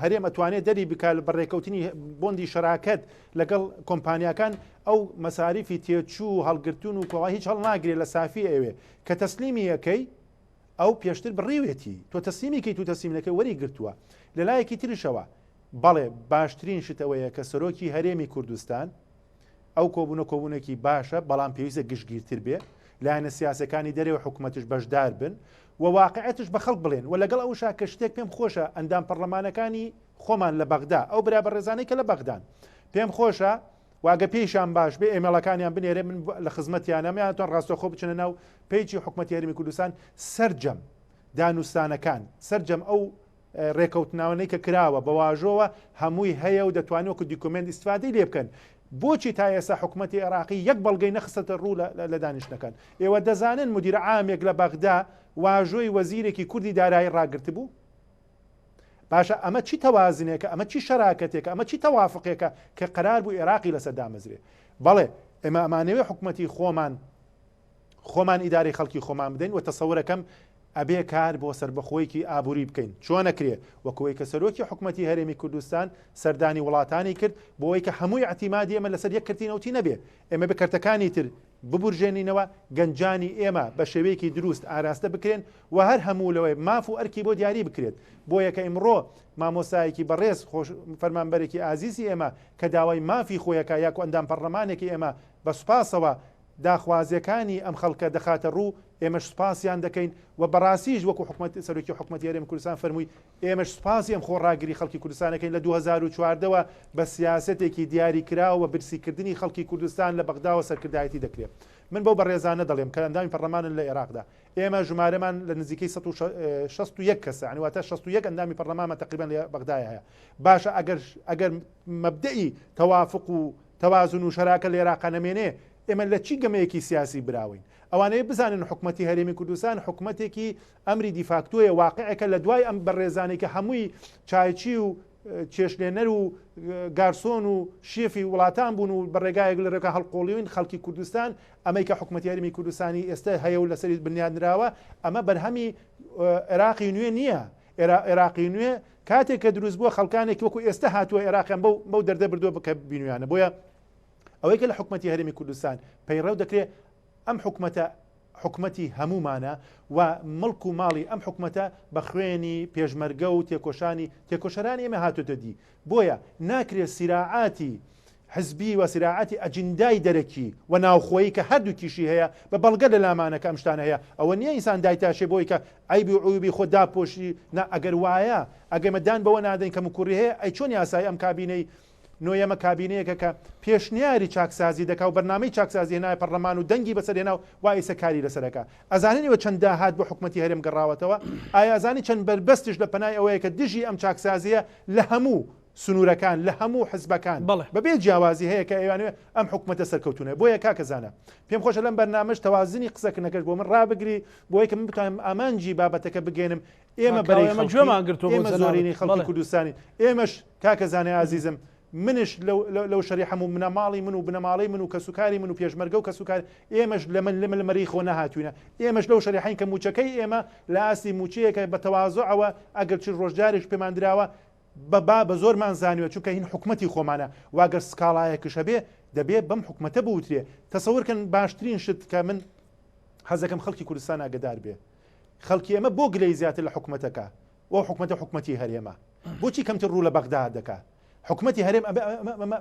هەرێم ئەتوانێت دەری بکات بەڕێکەوتنی بۆندی شەراکەت لەگەڵ کۆمپانیەکان ئەو مەساریفی تێچوو هەڵگرتون و کۆڵا هیچ هەڵ ناگرێت لە سافی ئەوێ کە تەسلیمی یەکەی ئەو پێشتر بڕیوێتی تۆ تەسلیمیکەی تو تەسلیمەکەی وەری گرتووە لە لایەکی تریشەوە. بەڵێ باشترین شتەوەیە کە سەرۆکی هەرێمی کوردستان ئەو کۆبوونەکی باشە بەڵام پێویستە گشتگیرتر بێ لایەنە سیاسەکانی دەرەوە حکوومەتش بەشدار بن و واقعەتش بە خەڵک بڵێن و لەگەڵ ئەوشا کە شتێک پێم خۆشە ئەندام پەرلەمانەکانی خۆمان لە بەغدا ئەو برابەڕێزانەی کە لە بەغدان پێم خۆشە واگە پێیشان باش بێ ئێمەڵەکانیان بنێرێ من لە خزمەتیانەمیان تۆن ڕاستەخۆ بچنە ناو پێیجی حکوومەتی هەرێمی کوردستان سەرجەم دانوستانەکان سەرجەم ئەو ڕێکەوتناوانەی کە کراوە بە واژۆوە هەمووی هەیە و دەتوانین وەکو دیکۆمنت ئیسفادەی لێ بکەن. بۆچی تا ئێستا حکوومەتی عێراقی یەک بەڵگەی نەخستە ڕوو لە دانیشتەکان؟ ئێوە دەزانن مدیر عامێک لە بەغدا واژۆی وەزیرێکی کوردی دارایی ڕاگرت بوو؟ باشە ئەمە چی تەوازنێکە، ئەمە چی شەراکەتێکە، ئەمە چی تەوافقێکە کە قرار بوو عێراقی لەسەر دامەزرێ؟ بەڵێ ئێمە ئەمانەوێ حکوومەتی خۆمان ئیداری خەڵکی خۆمان بدەین و تەسەورەکەم ئەبێ کار بۆ سربەخۆیکی ئابووری بکەین. چۆن نەکرێ وەکوەی کە سەرۆکی حکوومەتی هەرێمی کوردستان سەردانی وڵاتانی کرد بۆەوەی کە هەمووی اعتیمادی ئێمە لەسەر یەک کردینەوتی نەبێ، ئێمە بە کەرتەکانی تر ببورژێنینەوە، گەنجانی ئێمە بە شێوەیەکی دروست ئاراستە بکرێن و هەر هەموو لەوەی ماف و ئەرکی بۆ دیاری بکرێت. بۆ یەکە ئیمڕۆ مامۆسایەکی بەڕێز فەرمانبەرێکی ئازیزی ئێمە کە داوای مافی خۆیەکە یاکو ئەندام پەرلەمانێکی ئێمە بە سوپاسەوە داخوازیەکانی ئەم خەڵکە دەخاتە ڕوو، ئێمەش سوپاسیان دەکەین و بەڕاستیش وەکو سەرۆکی حکوومەتی هەرێمی کوردستان فەرمووی ئێمەش سوپاسی ئەم خۆڕاگری خەڵکی کوردستانەکەین لە 2014ەوە بە سیاسەتێکی دیاری کراوە بەرسیکردنی خەڵکی کوردستان لە بەغداوە سەرکردایەتی دەکرێت. من بەو بەڕێزانە دەڵێم کە ئەندامی پەرلەمانن لە عێراقدا ئێمە ژمارەمان لە نزیکەی 161 کەسە، عنواتە 61 ئەندامی پەرلەمانمە تقریبان لە بەغدای هەیە. باشە ئەگەر مەبدەئی تەوافق و تەوازن و شەراکە لە عێراق نەمێنێ ئێمە لە چی گەمەیەکی سیاسی براوین؟ ئەوانەیە بزانن حکوومەتی هەرێمی کوردستان حکوومەتێکی ئەمری دیفاکتۆیە واقعەکە لە دوای ئەم بەڕێزانەی کە هەمووی چایچی و چێشلێنەر و گارسۆن و شێفی وڵاتان بوون و بەڕێگایەک لە ڕێگا هەڵقۆڵیوین خەڵکی کوردستان ئەمەی کە حکوومەتی هەرێمی کوردستانی ئێستا هەیە و لەسەری بنیادراوە ئەمە بەرهەمی عێراقی نوێ نییە. عێراقی نوێ کاتێک کە دروست بووە خەڵکانێک وەکو ئێستا هاتووە عێراقیان بەو دەردە بردووە بکە بینویانە. بۆیە ئەوەی کە لە حکوومەتی هەرێمی کوردستان پەیڕەو دەکرێت ئەم حکوومەتی هەمومانە و مڵک و ماڵی ئەم حکوومەتە بە خوێنی پێشمەرگە و تێکۆشەرانی ئێمە هاتوتە دی. بۆیە ناکرێت سیراعاتی حزبی و سیراعاتی ئەجندای دەرەکی و ناوخۆیی کە هەردووکیشی هەیە بە بەڵگە لە لامانەکە ئەم شتانە هەیە. ئەوە نییە ئینسان دایتاشێ بۆی کە ئایبی و عویبی خۆ داپۆشی ئەگەر وایە ئەگەمەدان بەوە نادەین کە مکوڕی هەیە ئەی چۆن یاسای ئەم کابینەی نۆیەمە کابینەیەکە کە پێشنیاری چاکسازی دەکا و بەرنامەی چاکسازی هێنای پەرلەمان و دەنگی بەسەرێنا و وای سەکاری لەسەرەکە. ئەزاننیوە چەند داهات بۆ حکوومەتی هەرێم گەڕاوەتەوە، ئایا ئەزانی چەند بربەستش لە پەنای ئەوەیە کە دژی ئەم چاکسازیە لە هەموو سنوورەکان لە هەموو حزبەکان بەبێ جیاوازی هەیە کە ئەوانوێ ئەم حکوومەتە سەرکەوتونە. بۆیە کاکەزانە پێم خۆشە لەم بەرنامەش تەوازنی قسەکردنەکەش بۆ من ڕابگری بۆی کە من بتوانم ئامانجی بابەتەکە بگەێنم. ئێمە بەرەی ئێمە زۆرینەی خەڵکی کوردستانی ئێمەش کاکەزانێ عزیزم منش لەو شەری هەموو منەماڵی من و بنەماڵی من و کەسوکاری من و پێشمەرگە و کەسوکار ئێمەش لە من مەری خۆ نەهاتوینە. ئێمەش لەو شەری حین کە موچەکەی ئێمە لە ئاستی موچەیەکە بە تەواضعەوە ئەگەر چ ڕۆژدارێک پێمان دراوە بە زۆرمان زانیوە چونکە هین حکوومەتی خۆمانە واگەر سکاڵایەکش هەبێ دەبێ بەم حکوومەتە بوترێ. تەسەورکەن باشترین شت کە من حەزەکەم خەڵکی کوردستان ئاگدار بێ. خەڵکی ئێمە بۆ گلەی زیاتر لە حکوومەتەکە و حکوومەتی هەرێمە بۆچی کەمتر ڕوو لە بەغدا دەکا. حکوومەتی هەرێم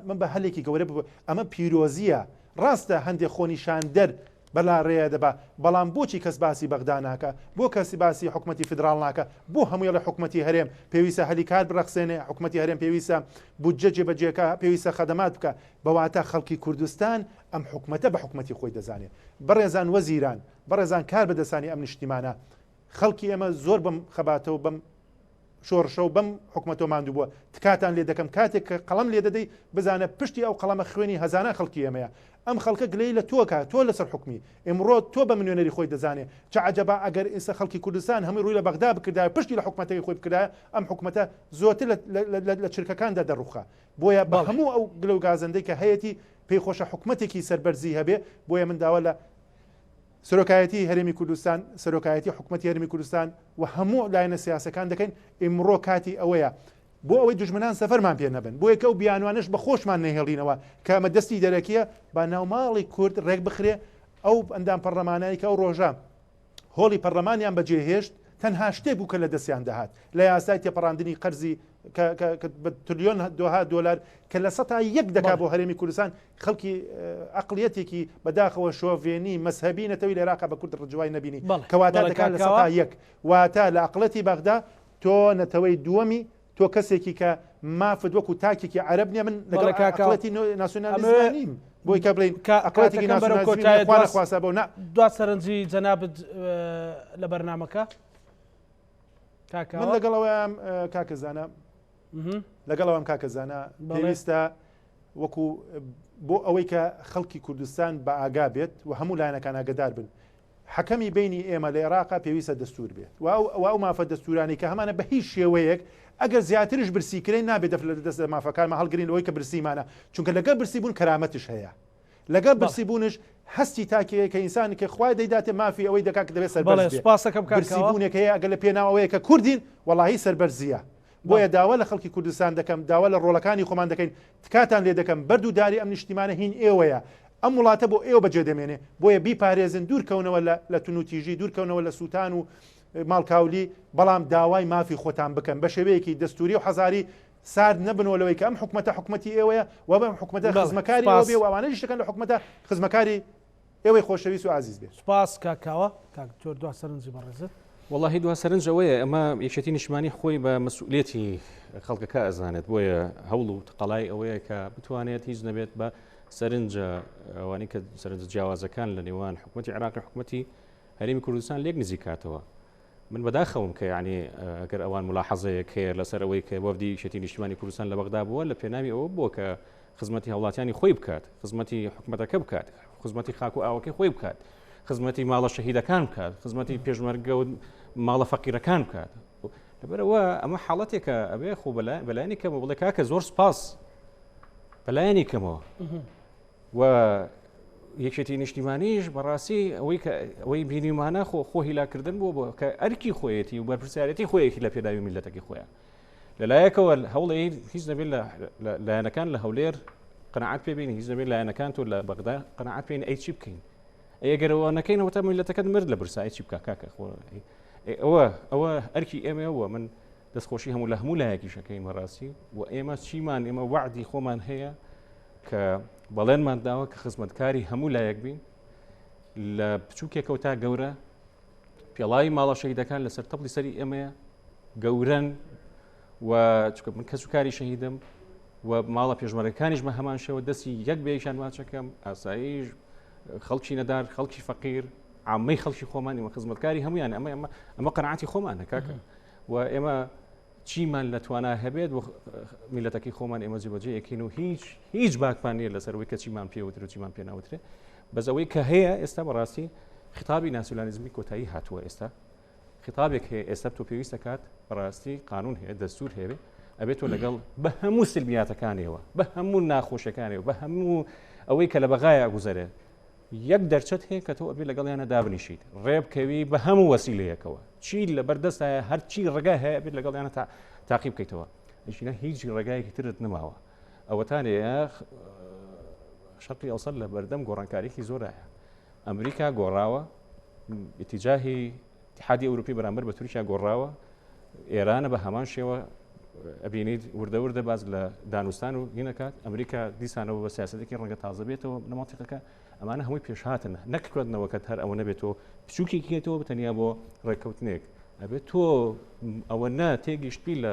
من بە هەلێکی گەورە ئەمە پیرۆزیە. ڕاستە هەندێک خۆنیشان دەر بەلا ڕێە دەبا، بەڵام بۆچی کەس باسی بەغدا ناکە، بۆ کەسی باسی حکوومەتی فدراڵ ناکە، بۆ هەمووی لە حکوومەتی هەرێم پێویستە هەلی کار بڕەخسێنێ، حکوومەتی هەرێم پێویستە بودجە جێبەجێکە، پێویستە خەدەمات بکە. بەواتە خەڵکی کوردستان ئەم حکوومەتە بە حکوومەتی خۆی دەزانێت. بەڕێزان وەزیران، بەڕێزان کار بەدەستانی ئەم نیشتیمانە، خەڵکی ئێمە زۆر بم خەباتەوە بم شۆڕشە و بەم حکوومەتۆ ماندوو بووە. تکاتان لێ دەکەم کاتێک کە قەڵەم لێ دەدەی بزانە پشتی ئەو قەڵەمە خوێنی هەزانە خەڵکی ئێمەیە. ئەم خەڵکە گلەی لە تۆکە، تۆ لەسەر حکمی ئێمڕۆ تۆ بە منوێنەری خۆی دەزانێ. چ عەجەبا ئەگەر ئێستا خەڵکی کوردستان هەمووی ڕووی لە بەغدا بکردایە پشتی لە حکوومەتەکەی خۆی بکردایە ئەم حکوومەتە زۆرتر لە چرکەکاندا دەڕوخە. بۆیە بە هەموو ئەو گلە و گازەندەی کە هەیەی پێی خۆشە حکوومەتێکی سەربەرزی هەبێ. بۆیە من داوا لە سەرۆکایەتی هەرێمی کوردستان، سەرۆکایەتی حکوومەتی هەرێمی کوردستان و هەموو لایەنە سیاسەکان دەکەین ئیمڕۆ کاتی ئەوەیە بۆ ئەوەی دژمنان سەفەرمان پێ نەبن، بۆ یەکە و بیانوانش بە خۆشمان نەهێڵینەوە کە ئەمە دەستی دەرەکیە با ناوماڵی کورد ڕێک بخرێ. ئەو ئەندام پەرلەمانایی کە ئەو ڕۆژە هۆڵی پەرلەمانیان بەجێهێشت تەنها شتێک بوو کە لە دەستیان دەهات لە یاسای تێپەڕاندنی قەرزی تریلیۆن دۆلار کە لە 100 دەکا بۆ هەرێمی کوردستان. خەڵکی ئەقلیەتێکی بەداخەوە شۆڤێنی مەسهەبی نەتەوەی لە عێراق بە کورد ڕجوای نەبینی کەواتە دەکات لە 100 واتە لە عەقڵەتی بەغدا تۆ نەتەوەی دووەمی، تۆ کەسێکی کە مافت وەکو تاکێکی عەرەب نیە من لەگەڵ ئەقڵەتی ناسیۆنالیزم نیم بۆی کە بڵین ئەقڵەتێکی ناسیۆنالیزم خوا نەخواسە بەو دوا سەرنجی جەنابت لە بەرنامەکە من لەگەڵەوەیان کاکەزانە لەگەڵەوەم کاکەزانە پێویستە وەکو بۆ ئەوەی کە خەڵکی کوردستان بە ئاگا بێت و هەموو لایەنەکان ئاگدار بن حەکەمی بینی ئێمە لە عێراقا پێویستە دەستور بێت و ئەو مافە دەستورانی کە هەمانە بە هیچ شێوەیەک ئەگەر زیاترش برسیکردن نابێت لە دەست مافەکانمە هەڵگرین ئەوەی کە برسیمانە چونکە لەگەڵ برسی بوون کەرامەتش هەیە لەگەڵ برسی بوونش هەستی تاکەیە کە ئینسانی کە خوای دەیداتێ مافی ئەوەی دەکات کە دەبێت سەربەرزی برسیبوونێک هەیە ئەگەر لە پێناوەیە کە کوردین وەڵاهی سەربەرزیە بۆیە داوا لە خەڵکی کوردستان دەکەم داوا لە ڕۆڵەکانی خۆمان دەکەین تکاتان لێ دەکەم بەردووداری ئەم نیشتیمانە هین ئێوەیە ئەم وڵاتە بۆ ئێوە بەجێ دەمێنێ بۆیە بیپارێزن دوورکەونەوە لە تونوتیژی دوورکەونەوە لە سووتان و ماڵکاولی بەڵام داوای مافی خۆتان بکەن بە شێوەیەکی دەستوری و حەزاری سارد نەبنەوەی کە ئەم حکومەتە حکومەتی ئێوەیە و بەم حکومەتە خزمەکاری ئەوە بێ و ئەوانەی شەکەن لە حکومەتە خزمەکاری ئێوەی خۆشەویست و عزیز بێت. سوپاس کاکاوە کاکتۆر دوا سەرنجی بەڕێزت. والله دوا سەرنجەوەیە ئەمە یەکێتی نیشتمانی خۆی بە مەسئولێتی خەڵکەکە ئەزانێت بۆیە هەوڵ و تەقەڵای ئەوەیە کە بتوانێت هیچ نەبێت بە سەرنجە ئەوانی کە سەرنج جیاوازەکان لە نێوان حکومەتی عێراق و حکومەتی هەرێمی کوردستان لێک نزیکاتەوە. من بەداخەوم کە یعنی ئەگەر ئەوان ملاحەزەیەک هەیە لەسەر ئەوەی کە وەفدی یەکێتی نیشتمانی کوردستان لە بەغدا بووە لە پێناوی ئەوە بووە کە خزمەتی هەوڵاتیانی خۆی بکات خزمەتی حکومەتەکە بکات خزمەتی خاک و ئاوەکەی خۆی بکات خزمەتی ماڵە شەهیدەکان بکات خزمەتی پێشمەرگە و ماڵە فەقیرەکان بکات لەبەرەوە ئەمە حاڵەتێکە ئەبێ خۆ بەلایانی کەمەوە بڵێ کاکە زۆر سپاس بەلایانی کەمەوە و یەکێتی نیشتیمانیش بەڕاستی ئەوەی بینیمانە خۆ هیلاکردن بووە کە ئەرکی خۆیەتی و بەرپرسیارەتی خۆیەکی لە پێداوی میلەتەکەی خۆیان لەلایەکەوە هەوڵی هیچ نەبێت لە لایەنەکان لە هەولێر قەناعەت پێبین هیچ نەبێت لایەنەکان تۆ لە بەغدا قەناعەت پێین ئەی چی بکەین ئەگەرەوە نەکەینەوە تا میلەتەکەت مرد لە برسایی چی بکە کاکە ئەوە ئەرکی ئێمەوە من دەستخۆشی هەموو لە هەموو لایەکی شەکەین بەڕاستی و ئێمە چیمان ئێمە وعدی خۆمان هەیە کە بەڵێنمان داوە کە خزمەتکاری هەموو لایەک بین لە بچووکێکەوە تا گەورە پێڵاوی ماڵە شەهیدەکان لەسەر تەپڵی سەری ئێمەیە گەورەن و چکە من کەسوکاری شەهیدم و ماڵە پێشمەرگەکانیش بە هەمان شێوە دەستی یەک بێشان واچەکەم ئاساییش خەڵکی نەدار خەڵکی فەقیر عامەی خەڵکی خۆمان ئێمە خزمەتکاری هەمویان ئەمە قەناعەتی خۆمانە کاکە و ئێمە چیمان لە توانە هەبێت و میلەتەکەی خۆمان ئێمە جێبەجێ یەکەین و هیچ باکمان نیە لەسەرەوەی کە چیمان پێوتر و چیمان پێ ناوترێ بەزەوەی کە هەیە ئێستا بەڕاستی خیتابی ناسیۆنالیزمی کۆتایی هاتووە ئێستا خیتابێک هەیە ئێستا تۆ پێویستە کات بەڕاستی قانون هەیە دەستور هەیە ئەبێت تۆ لەگەڵ بە هەموو سلبیاتەکانەوە بە هەموو ناخۆشەکانەوە بە هەموو ئەوەی کە لە بەغایە گوزەرێت یەک دەرچەت هەیە کە تۆ ئەبێ لەگەڵیانە دابنیشیت ڕێبکەوی بە هەموو وەسیلەیەکەوە چی لە بەردەستایە هەرچی ڕێگای هەیە بێت لەگەڵیانە تاقی بکەیتەوە ئەیشینە هیچ ڕێگایەکی ترت نماوە ئەوەتانەیە شەرقی ئەوسەد لە بەردەم گۆڕانکاریی زۆرایە ئەمریکا گۆڕاوە ئیتیجاهی اتحادی ئەوروپی بەرامبەر بە تورکیا گۆڕاوە ئێرانە بە هەمان شێوە ئەبینیت وردەوردە باز لە دانوستان و هینەکات ئەمریکا دیسانەوە بە سیاسەتێکی ڕەنگە تازە بێتەوە نەماتیقەکە ئەمانە هەمووی پێشهاتن نەکردنەوەکەت هەر ئەوە نەبێتەوە بچووکێکێتەوە بتەنیا بۆ ڕێککەوتنێک ئەبێت تۆ ئەوە نا تێگەیشتبی لە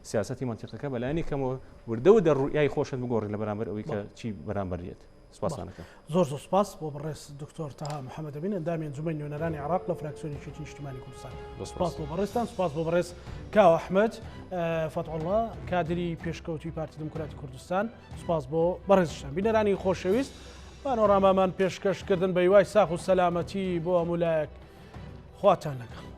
سیاسەتی منتیقەکە بەلایانی کەمەوە وردەوە دەڕوئای خۆشت بگۆڕی لە بەرامبەر ئەوەی کە چی بەرامبەریێت سوپاسانەکە زۆر سوپاس بۆ بەڕێز دکتۆر تەها محەممەد ئەمین ئەندامی ئەنجومەی نوێنەرانی عێراق لە فراکسیۆنی یەکێتی نیشتیمانی کوردستان سوپاس بۆ بەڕێزتان سوپاس بۆ بەڕێز کاو ئەحمەد فەتحوڵڵا کادری پێشکەوتوی پارتی دموکراتی کوردستان سوپاس بۆ بەڕێزشان بینەرانی خۆشەویست پانۆرامامان پێشکەشکردن بە هیوای ساخ و سەلامەتی بۆ هەموو لایەک خواتان لەگەڵ